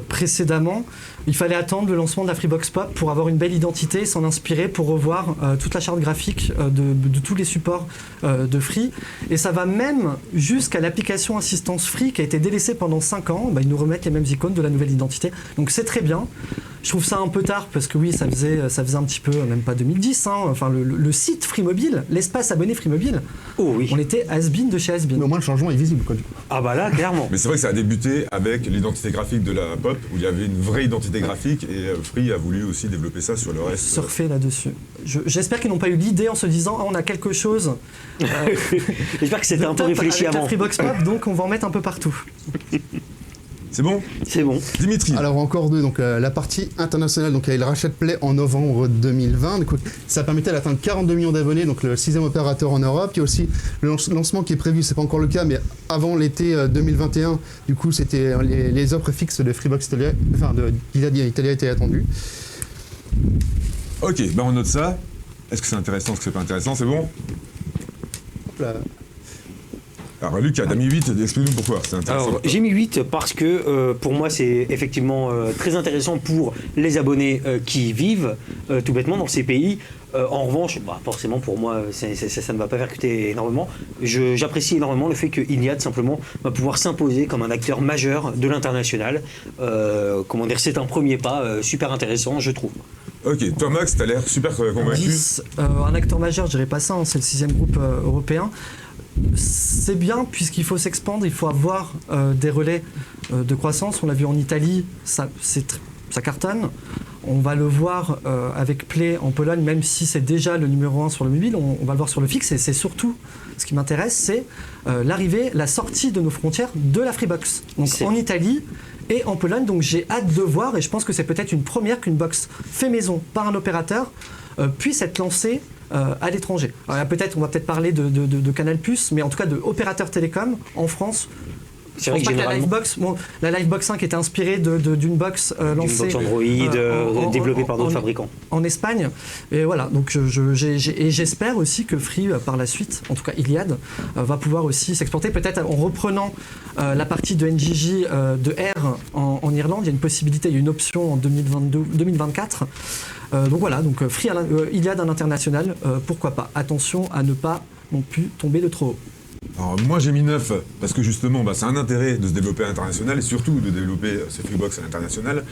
précédemment. Il fallait attendre le lancement de la Freebox Pop pour avoir une belle identité, s'en inspirer pour revoir toute la charte graphique de tous les supports de Free. Et ça va même jusqu'à l'application Assistance Free qui a été délaissée pendant 5 ans. Ils nous remettent les mêmes icônes de la nouvelle identité. Donc c'est très bien. Je trouve ça un peu tard parce que oui, ça faisait un petit peu, même pas 2010. Enfin, le site Free Mobile, l'espace abonné Free Mobile, oh oui. On était has-been de chez has-been. Mais au moins le changement est visible, quoi. Ah bah là, clairement. Mais c'est vrai que ça a débuté avec l'identité graphique de la pop, où il y avait une vraie identité graphique, et Free a voulu aussi développer ça sur le reste. Surfer là-dessus. J'espère qu'ils n'ont pas eu l'idée en se disant on a quelque chose. J'espère que c'était un peu réfléchi avec avant. La Freebox Pop, donc on va en mettre un peu partout. C'est bon? C'est bon. Dimitri. Alors encore deux, donc la partie internationale, donc il y a le rachat de Play en novembre 2020. Donc, ça permettait d'atteindre 42 millions d'abonnés, donc le 6e opérateur en Europe. Il y a aussi le lancement qui est prévu, c'est pas encore le cas, mais avant l'été 2021, du coup c'était les offres fixes de Freebox Italia, enfin d'Italia étaient attendues. Ok, on note ça. Est-ce que c'est intéressant, est-ce que c'est pas intéressant? C'est bon? Hop là. Alors Lucas, t'as mis 8, explique-nous pourquoi, c'est intéressant. Alors, j'ai mis 8 parce que pour moi c'est effectivement très intéressant pour les abonnés qui vivent tout bêtement dans ces pays. En revanche, forcément pour moi ça ne va pas percuter énormément. J'apprécie énormément le fait que Iliad simplement va pouvoir s'imposer comme un acteur majeur de l'international. C'est un premier pas super intéressant, je trouve. Ok, toi Max, t'as l'air super convaincu. 10, un acteur majeur, je dirais pas ça, c'est le 6e groupe européen. C'est bien puisqu'il faut s'expandre, il faut avoir des relais de croissance. On l'a vu en Italie, ça cartonne. On va le voir avec Play en Pologne, même si c'est déjà le numéro 1 sur le mobile, on va le voir sur le fixe. Et c'est surtout, ce qui m'intéresse, c'est la sortie de nos frontières de la Freebox. Donc en Italie et en Pologne, donc j'ai hâte de voir, et je pense que c'est peut-être une première qu'une box fait maison par un opérateur puisse être lancée à l'étranger. On va peut-être parler de Canal+, mais en tout cas de opérateurs télécom en France. Je pense pas que la Livebox 5 était inspirée d'une box lancée d'une box Android développée par d'autres fabricants en Espagne. Et voilà, donc j'espère aussi que Free par la suite, en tout cas Iliad, va pouvoir aussi s'exporter, peut-être en reprenant la partie de NJJ de R en Irlande. Il y a une possibilité, il y a une option en 2024. Donc voilà, donc Free Iliad à l'international, pourquoi pas. Attention à ne pas non plus tomber de trop haut. Alors moi j'ai mis 9 parce que justement c'est un intérêt de se développer à l'international et surtout de développer ces Freebox à l'international,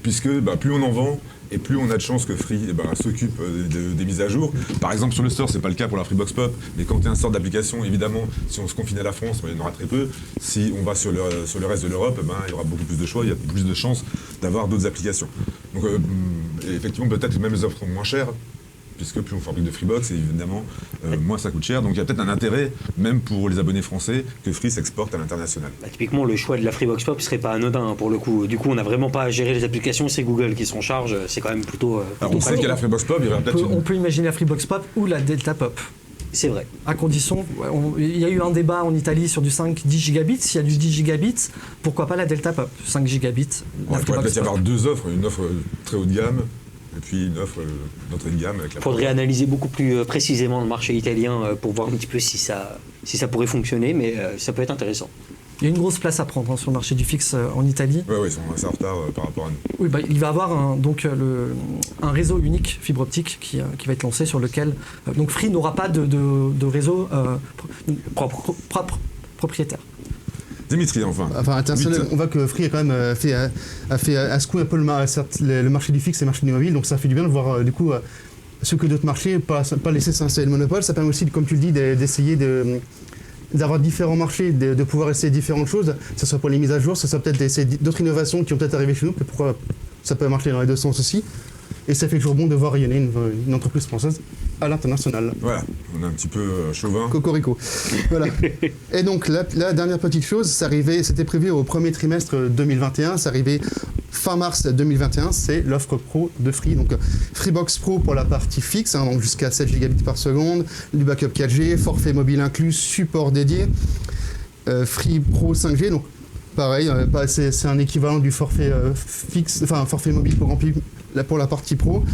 puisque plus on en vend et plus on a de chances que Free s'occupe des mises à jour. Par exemple sur le store, c'est pas le cas pour la Freebox Pop, mais quand il y a un store d'application, évidemment, si on se confine à la France, il y en aura très peu. Si on va sur le reste de l'Europe, il y aura beaucoup plus de choix, il y a plus de chances d'avoir d'autres applications. Donc effectivement peut-être même les offres sont moins chères, puisque plus on fabrique de Freebox, et évidemment, moins ça coûte cher. Donc il y a peut-être un intérêt, même pour les abonnés français, que Free s'exporte à l'international. Bah, typiquement, le choix de la Freebox Pop serait pas anodin hein, pour le coup. Du coup, on n'a vraiment pas à gérer les applications, c'est Google qui s'en charge. C'est quand même plutôt. Alors on sait qu'il y a la Freebox Pop, il y aurait peut-être On peut imaginer la Freebox Pop ou la Delta Pop. C'est vrai. À condition, il y a eu un débat en Italie sur du 5-10 gigabits. S'il y a du 10 gigabits, pourquoi pas la Delta Pop 5 gigabits. Il pourrait peut-être y avoir deux offres, une offre très haut de gamme, et puis une offre d'entrée de gamme avec la. Il faudrait analyser beaucoup plus précisément le marché italien pour voir un petit peu si ça pourrait fonctionner, mais ça peut être intéressant. Il y a une grosse place à prendre sur le marché du fixe en Italie. Oui, ils sont assez en retard par rapport à nous. Oui, il va y avoir un réseau unique fibre optique qui va être lancé sur lequel donc Free n'aura pas de réseau propre propriétaire. Dimitri, enfin. International, on voit que Free a quand même a secoué un peu le marché du fixe et le marché du mobile, donc ça fait du bien de voir du coup ce que d'autres marchés, pas laisser s'installer le monopole. Ça permet aussi, comme tu le dis, d'essayer d'avoir différents marchés, de pouvoir essayer différentes choses, que ce soit pour les mises à jour, que ce soit peut-être d'essayer d'autres innovations qui ont peut-être arrivé chez nous, pourquoi ça peut marcher dans les deux sens aussi. Et ça fait toujours bon de voir rayonner une entreprise française à l'international. Voilà, on est un petit peu chauvin. Cocorico. Voilà. Et donc la dernière petite chose, c'était prévu au premier trimestre 2021, c'est arrivé fin mars 2021, c'est l'offre Pro de Free. Donc Freebox Pro pour la partie fixe, hein, donc jusqu'à 7 gigabits par seconde, du backup 4G, forfait mobile inclus, support dédié, Free Pro 5G, donc pareil, c'est un équivalent du forfait fixe, enfin forfait mobile pour grand public pour la partie Pro.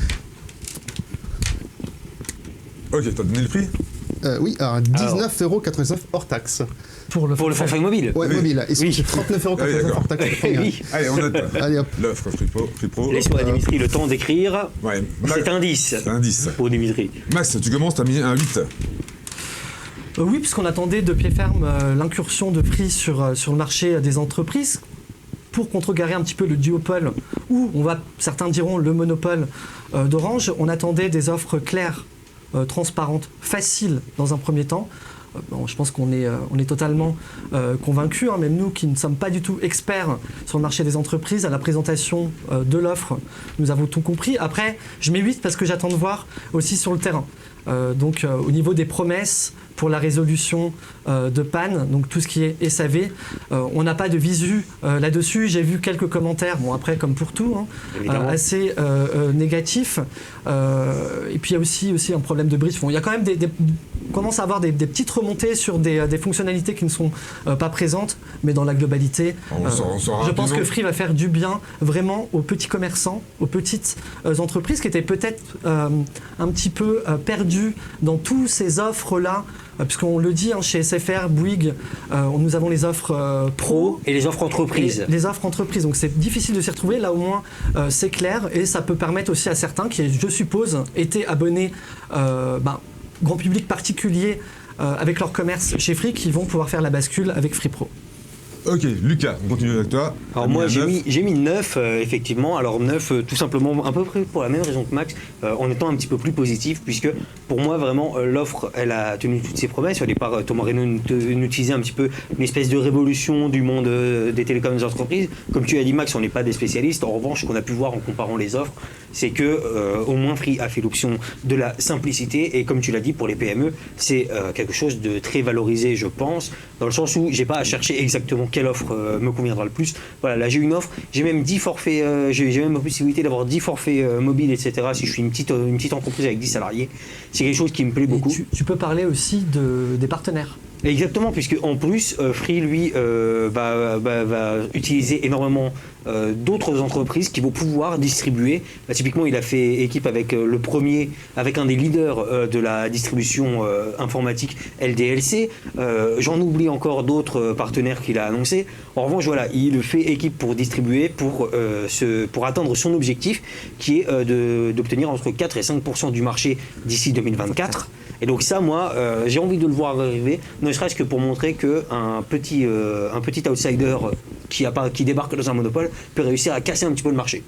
Ok, t'as donné le prix ? Oui, alors 19,99€ hors taxe. Pour le forfait mobile. Ouais, oui. mobile. Et Oui. c'est 39,99€ hors taxe. Oui. Allez, on note. Allez hop. L'offre Free Pro. Laisse-moi à Dimitri le temps d'écrire. Ouais. C'est un 10 C'est un 10. pour Dimitri. Max, tu commences, t'as mis un 8. Oui, puisqu'on attendait de pied ferme l'incursion de Free sur le marché des entreprises pour contrecarrer un petit peu le duopole ou certains diront le monopole d'Orange. On attendait des offres claires, transparentes, faciles dans un premier temps. Bon, je pense qu'on est totalement convaincus, hein, même nous qui ne sommes pas du tout experts sur le marché des entreprises. À la présentation de l'offre, nous avons tout compris. Après, je mets 8 parce que j'attends de voir aussi sur le terrain. Donc au niveau des promesses pour la résolution de panne, donc tout ce qui est SAV, on n'a pas de visu là-dessus. J'ai vu quelques commentaires, bon après comme pour tout, hein, assez négatifs. Et puis il y a aussi un problème de bridge. Bon, il y a quand même on commence à avoir des petites remontées sur des fonctionnalités qui ne sont pas présentes, mais dans la globalité, je pense que Free va faire du bien vraiment aux petits commerçants, aux petites entreprises qui étaient peut-être un petit peu perdues dans toutes ces offres-là, puisqu'on le dit hein, chez SFR, Bouygues, nous avons les offres pro et les offres entreprises. Les offres entreprises, donc c'est difficile de s'y retrouver, là au moins c'est clair, et ça peut permettre aussi à certains qui, je suppose, étaient abonnés grand public particulier avec leur commerce chez Free, qui vont pouvoir faire la bascule avec Free Pro. Ok, Lucas, on continue avec toi. Alors moi j'ai mis 9 effectivement, alors 9 tout simplement à peu près pour la même raison que Max, en étant un petit peu plus positif, puisque pour moi vraiment l'offre elle a tenu toutes ses promesses. Au départ Thomas Reynaud nous utilisait un petit peu une espèce de révolution du monde des télécoms et des entreprises. Comme tu as dit Max, on n'est pas des spécialistes, en revanche ce qu'on a pu voir en comparant les offres, c'est que au moins Free a fait l'option de la simplicité, et comme tu l'as dit pour les PME c'est quelque chose de très valorisé je pense, dans le sens où j'ai pas à chercher exactement quelle offre me conviendra le plus. Voilà, là j'ai une offre, j'ai même 10 forfaits, j'ai même la possibilité d'avoir 10 forfaits mobiles, etc. Si je suis une petite entreprise avec 10 salariés, c'est quelque chose qui me plaît beaucoup. Tu peux parler aussi des partenaires. Exactement, puisque en plus Free lui va utiliser énormément d'autres entreprises qui vont pouvoir distribuer. Typiquement il a fait équipe avec avec un des leaders de la distribution informatique LDLC. J'en oublie encore d'autres partenaires qu'il a annoncés. En revanche voilà, il fait équipe pour distribuer, pour atteindre son objectif qui est d'obtenir entre 4 et 5% du marché d'ici 2024. Et donc ça, moi, j'ai envie de le voir arriver, ne serait-ce que pour montrer qu'un petit outsider qui débarque dans un monopole peut réussir à casser un petit peu le marché.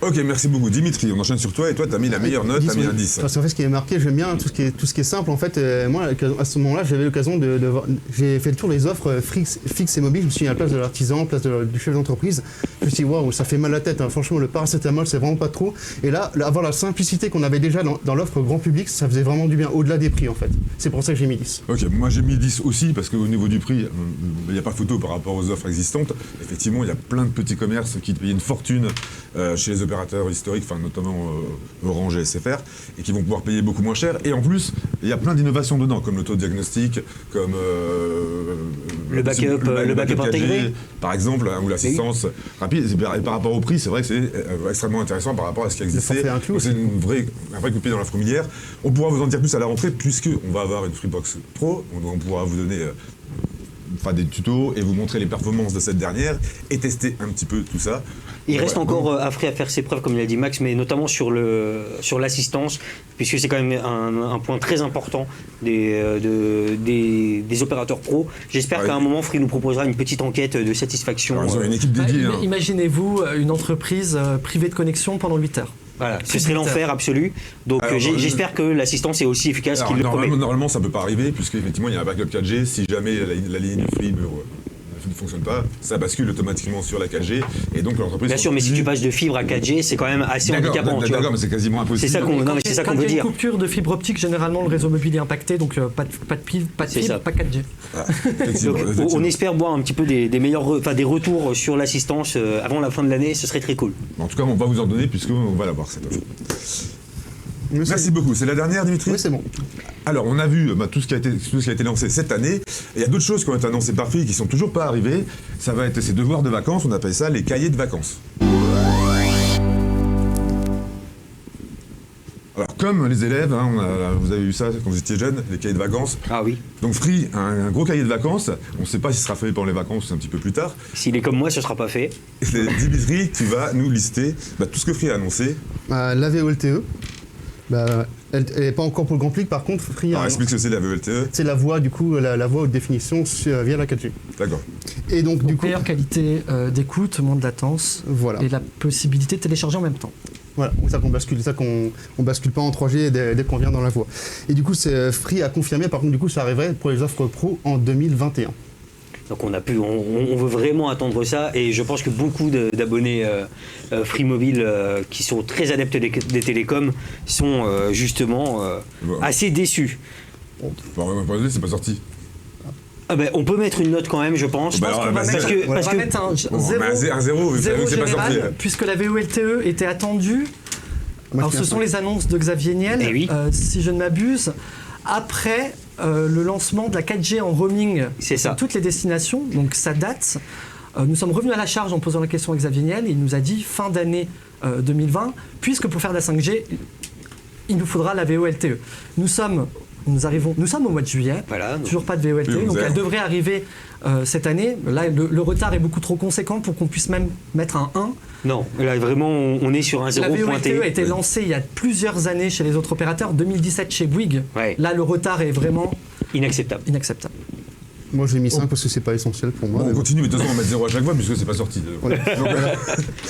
Ok, merci beaucoup. Dimitri, on enchaîne sur toi, et toi, tu as mis la meilleure note, tu as mis un 10. Parce qu'en fait, ce qui est marqué, j'aime bien tout ce qui est simple. En fait, moi, à ce moment-là, j'avais l'occasion de voir. J'ai fait le tour des offres fixes et mobiles. Je me suis mis à la place de l'artisan, à la place du chef d'entreprise. Je me suis dit, waouh, ça fait mal à la tête. Hein. Franchement, le paracétamol, c'est vraiment pas trop. Et là, avoir la simplicité qu'on avait déjà dans l'offre grand public, ça faisait vraiment du bien, au-delà des prix, en fait. C'est pour ça que j'ai mis 10. Ok, moi j'ai mis 10 aussi parce qu'au niveau du prix, il n'y a pas photo par rapport aux offres existantes. Effectivement, il y a plein de petits commerces qui payent une fortune chez les opérateurs historiques, enfin, notamment Orange et SFR, et qui vont pouvoir payer beaucoup moins cher. Et en plus, il y a plein d'innovations dedans, comme l'autodiagnostic, comme le backup intégré, par exemple, hein, ou l'assistance rapide. Et par rapport au prix, c'est vrai que c'est extrêmement intéressant par rapport à ce qui existait. forfait inclus C'est un vrai coup de pied dans la fourmilière. On pourra vous en dire plus à la rentrée, puisqu'on va avoir une Freebox Pro. On pourra vous donner des tutos et vous montrer les performances de cette dernière et tester un petit peu tout ça. Il reste encore à faire ses preuves, comme l'a dit Max, mais notamment sur l'assistance, puisque c'est quand même un point très important des opérateurs pro. J'espère qu'à un moment, Free nous proposera une petite enquête de satisfaction. Alors, ils ont une équipe dédiée. Imaginez-vous une entreprise privée de connexion pendant 8 heures. Voilà, ce serait l'enfer absolu. Donc j'espère que l'assistance est aussi efficace qu'il le promet. Normalement, ça ne peut pas arriver, puisqu'effectivement, il y a un backup 4G. Si jamais la ligne Free ne fonctionne pas, ça bascule automatiquement sur la 4G. Et donc l'entreprise. Bien sûr, mais si tu passes de fibre à 4G, c'est quand même assez handicapant. D'accord, mais c'est quasiment impossible. C'est ça qu'on veut dire. Quand il y a une coupure de fibre optique, généralement le réseau mobile est impacté, donc pas de fibre, pas 4G. Ah, donc, on espère voir un petit peu des retours sur l'assistance avant la fin de l'année, ce serait très cool. En tout cas, on va vous en donner puisqu'on va l'avoir cette offre. Merci beaucoup. C'est la dernière, Dimitri ? Oui, c'est bon. Alors, on a vu tout ce qui a été lancé cette année. Et il y a d'autres choses qui ont été annoncées par Free qui ne sont toujours pas arrivées. Ça va être ces devoirs de vacances. On appelle ça les cahiers de vacances. Alors, comme les élèves, vous avez eu ça quand vous étiez jeunes, les cahiers de vacances. Ah oui. Donc, Free a un gros cahier de vacances. On ne sait pas s'il sera fait pendant les vacances ou un petit peu plus tard. S'il est comme moi, ce ne sera pas fait. Et Dimitri, tu vas nous lister tout ce que Free a annoncé. La VOLTE. Elle n'est pas encore pour le grand public, par contre, Free. Alors, explique ce que c'est la VOLTE. C'est la voix, du coup, la voix haute définition via la 4G. D'accord. Et donc, du coup. Meilleure qualité d'écoute, moins de latence. Voilà. Et la possibilité de télécharger en même temps. Voilà, c'est ça qu'on bascule pas en 3G dès qu'on vient dans la voie. Et du coup, Free a confirmé, par contre, du coup, ça arriverait pour les offres pro en 2021. Donc on veut vraiment attendre ça, et je pense que beaucoup d'abonnés Free Mobile qui sont très adeptes des télécoms sont justement assez déçus. C'est pas sorti. On peut mettre une note quand même, je pense. On va mettre un 0 général, puisque la VOLTE était attendue. Alors ce sont les annonces de Xavier Niel, si je ne m'abuse, après le lancement de la 4G en roaming dans toutes les destinations, donc ça date. Nous sommes revenus à la charge en posant la question à Xavier Niel, et il nous a dit fin d'année 2020, puisque pour faire de la 5G, il nous faudra la VOLTE. Nous sommes au mois de juillet, toujours pas de VOLTE, donc elle devrait arriver cette année. Là, le retard est beaucoup trop conséquent pour qu'on puisse même mettre un 1. Non, là vraiment on est sur un 0 pointé. La VOLTE a été lancée il y a plusieurs années chez les autres opérateurs, 2017 chez Bouygues. Ouais. Là, le retard est vraiment inacceptable. Moi j'ai mis 5 parce que c'est pas essentiel pour moi. On continue, mais de toute façon on va mettre 0 à chaque fois puisque c'est pas sorti. Voilà.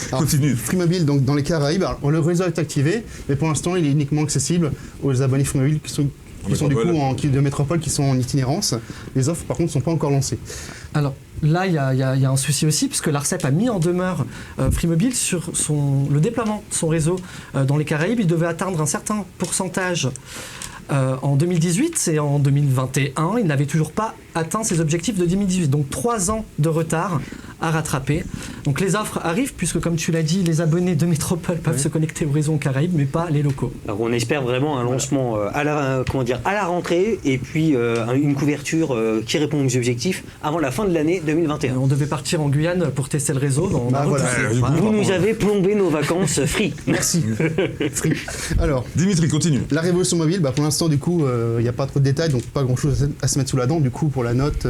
Continue. Free Mobile, donc dans les Caraïbes, le réseau est activé, mais pour l'instant il est uniquement accessible aux abonnés Free Mobile qui sont du coup de métropole, qui sont en itinérance. Les offres par contre ne sont pas encore lancées. Alors là, il y a un souci aussi, puisque l'ARCEP a mis en demeure Free Mobile sur le déploiement de son réseau dans les Caraïbes. Il devait atteindre un certain pourcentage en 2018, et en 2021, il n'avait toujours pas atteint ses objectifs de 2018. Donc 3 ans de retard à rattraper. Donc les offres arrivent, puisque comme tu l'as dit, les abonnés de métropole peuvent se connecter au réseau en Caraïbes, mais pas les locaux. Donc on espère vraiment un lancement à la rentrée, et puis une couverture qui répond aux objectifs avant la fin de l'année 2021. On devait partir en Guyane pour tester le réseau. Vous nous avez plombé nos vacances Free. Merci. Free. Alors, Dimitri, continue. La révolution mobile, pour l'instant, du coup, il n'y a pas trop de détails, donc pas grand-chose à se mettre sous la dent. Du coup, pour la note...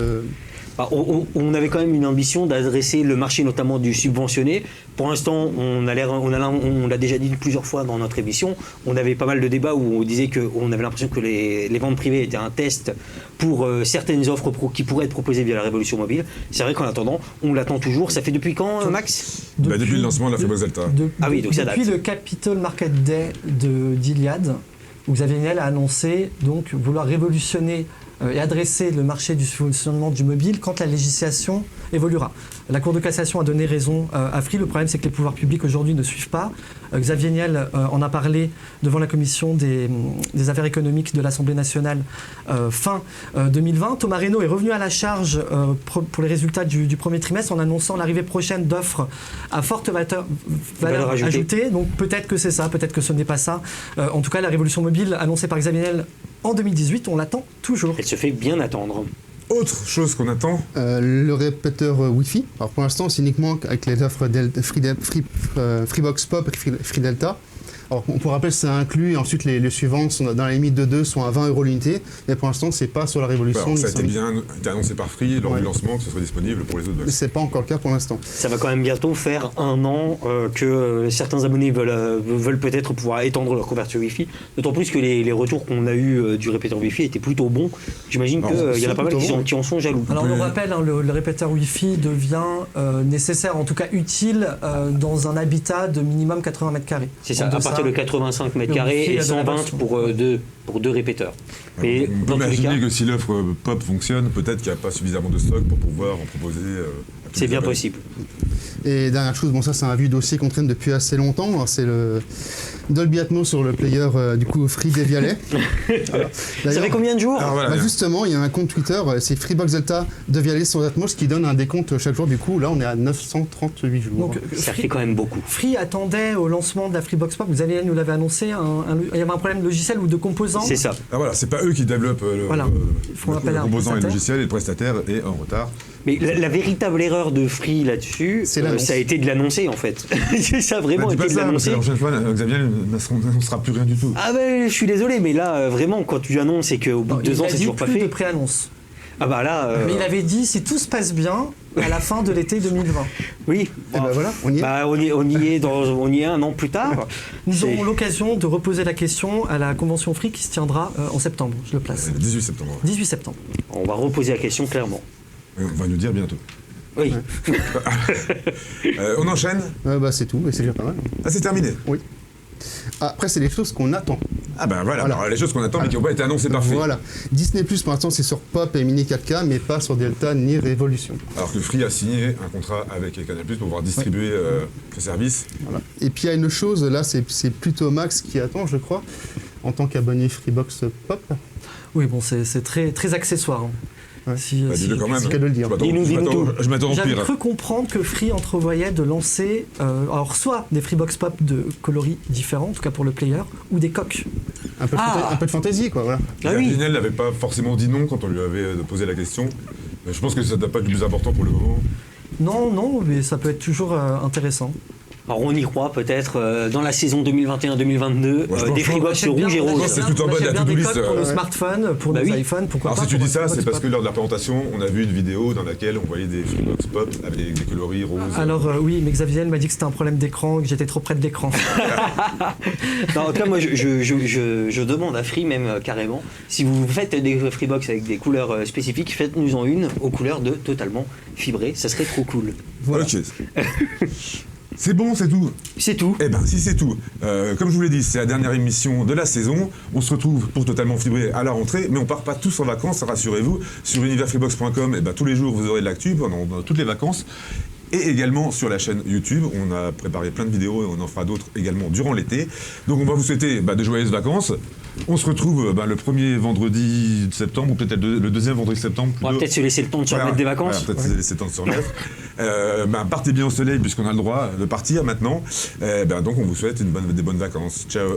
On avait quand même une ambition d'adresser le marché notamment du subventionné. Pour l'instant, on l'a déjà dit plusieurs fois dans notre émission, on avait pas mal de débats où on disait qu'on avait l'impression que les ventes privées étaient un test pour certaines offres qui pourraient être proposées via la révolution mobile. C'est vrai qu'en attendant, on l'attend toujours. Ça fait depuis quand, Max ? Depuis le lancement de la Freebox Delta. Donc ça date. Depuis le Capital Market Day d'Iliad, où Xavier Niel a annoncé vouloir révolutionner et adresser le marché du fonctionnement du mobile quand la législation évoluera. La Cour de cassation a donné raison à Free. Le problème, c'est que les pouvoirs publics aujourd'hui ne suivent pas. Xavier Niel en a parlé devant la commission des affaires économiques de l'Assemblée nationale fin 2020. Thomas Reynaud est revenu à la charge pour les résultats du premier trimestre en annonçant l'arrivée prochaine d'offres à forte valeur ajoutée. Donc peut-être que c'est ça, peut-être que ce n'est pas ça. En tout cas, la révolution mobile annoncée par Xavier Niel en 2018, on l'attend toujours. Elle se fait bien attendre. Autre chose qu'on attend, Le répéteur Wi-Fi. Alors pour l'instant, c'est uniquement avec les offres Freebox Pop et Free Delta. Alors pour rappel, c'est inclus et ensuite les suivants sont dans la limite de 2 sont à 20 € l'unité. Mais pour l'instant, c'est pas sur la révolution. alors, ça a été annoncé par Free lors du lancement que ce soit disponible pour les autres box. C'est pas encore le cas pour l'instant. Ça va quand même bientôt faire 1 an que certains abonnés veulent peut-être pouvoir étendre leur couverture Wi-Fi. D'autant plus que les retours qu'on a eu du répéteur Wi-Fi étaient plutôt bons. J'imagine qu'il y en a pas mal qui en sont jaloux. Alors on rappelle, hein, le répéteur Wi-Fi devient nécessaire, en tout cas utile, dans un habitat de minimum 80 mètres carrés. C'est ça, à partir de 85 mètres carrés et 120 pour deux répéteurs. Mais on peut dans tous les imaginer cas, que si l'offre Pop fonctionne, peut-être qu'il n'y a pas suffisamment de stock pour pouvoir en proposer. À tous c'est les bien abonnés. possible. Et dernière chose, bon ça c'est un vieux dossier qu'on traîne depuis assez longtemps, alors, c'est le Dolby Atmos sur le player du coup Free Devialet. Voilà. Ça fait combien de jours Alors voilà, Bah, justement, il y a un compte Twitter, c'est Freebox Delta Devialet sur Atmos qui donne un décompte chaque jour. Du coup, là, on est à 938 jours. Donc, Ça fait quand même beaucoup. Free attendait au lancement de la Freebox Pop, Xavier nous l'avait annoncé, il y avait un problème logiciel ou de composants. C'est ça. Ah voilà, c'est pas eux qui développent Voilà. Ils font appel à un composant et le prestataire. logiciel, et le prestataire est en retard. Mais la véritable erreur de Free là-dessus, C'est l'annonce. ça a été de l'annoncer en fait. Ça a vraiment Dis été pas de ça, parce que l'annoncer. la prochaine fois, Xavier n'annoncera plus rien du tout. Ah ben je suis désolé, mais là vraiment quand tu annonces et qu'au bout Non, de 2 il ans a c'est dit toujours pas plus de fait. préannonce. Ah bah là. Mais il avait dit si tout se passe bien à la fin de l'été 2020. Oui. Et ben voilà, on y est. Bah, on y est 1 an plus tard. Nous C'est- aurons l'occasion de reposer la question à la convention Free qui se tiendra en septembre, je le place. Le 18 septembre. 18 septembre. On va reposer la question clairement. On va nous dire bientôt. Oui. On enchaîne. Bah, c'est tout, et c'est déjà pas mal. Ah, c'est terminé. Après, c'est les choses qu'on attend. Ah ben voilà, Voilà. alors, les choses qu'on attend mais qui n'ont pas été annoncées par Free. Voilà. Disney Plus, pour l'instant, c'est sur Pop et Mini 4K, mais pas sur Delta ni Révolution. Alors que Free a signé un contrat avec Canal+ pour pouvoir distribuer ce service. Voilà. Et puis, il y a une chose, là, c'est plutôt Max qui attend, je crois, en tant qu'abonné Freebox Pop. Oui, bon, c'est très, très accessoire. Hein. Ouais. Si, Bah, si- dis-le quand même. c'est le cas de le dire. Je m'attends au J'avais pire. cru comprendre que Free entrevoyait de lancer, alors soit des Freebox Pop de coloris différents, en tout cas pour le player, ou des coques. Un peu, un peu de fantaisie, quoi, voilà. Ah oui. Lionel n'avait pas forcément dit non quand on lui avait posé la question. Mais je pense que ça n'a pas du plus important pour le moment. Non, mais ça peut être toujours intéressant. Alors on y croit peut-être dans la saison 2021-2022 Moi, je pense des que- Freebox rouges et pense que roses. c'est tout en bas de la bien to-do des list, coques pour nos ouais. smartphones, pour Bah nos oui. iPhones, pourquoi Alors pas. si tu pour dis ça, un c'est Freebox parce que Pop. lors de la présentation, on a vu une vidéo dans laquelle on voyait des Freebox Pop avec des coloris roses. Alors oui, mais Xavier m'a dit que c'était un problème d'écran, que j'étais trop près de l'écran. Non, en tout cas, moi, je demande à Free, même carrément, si vous faites des Freebox avec des couleurs spécifiques, faites-nous-en une aux couleurs de totalement fibré. Ça serait trop cool. Voilà. Ok. C'est bon, c'est tout. C'est tout. Eh ben, si c'est tout. Comme je vous l'ai dit, c'est la dernière émission de la saison. On se retrouve pour Totalement Fibré à la rentrée, mais on part pas tous en vacances, rassurez-vous. Sur universfreebox.com, eh ben, tous les jours, vous aurez de l'actu pendant toutes les vacances. Et également sur la chaîne YouTube, on a préparé plein de vidéos et on en fera d'autres également durant l'été. Donc on va vous souhaiter de joyeuses vacances. On se retrouve le premier vendredi de septembre, ou peut-être le deuxième vendredi de septembre. On va plutôt. peut-être se laisser le temps de se Voilà, remettre des vacances. voilà, peut-être se laisser le temps de se remettre. Partez bien au soleil puisqu'on a le droit de partir maintenant. Donc on vous souhaite des bonnes vacances. Ciao.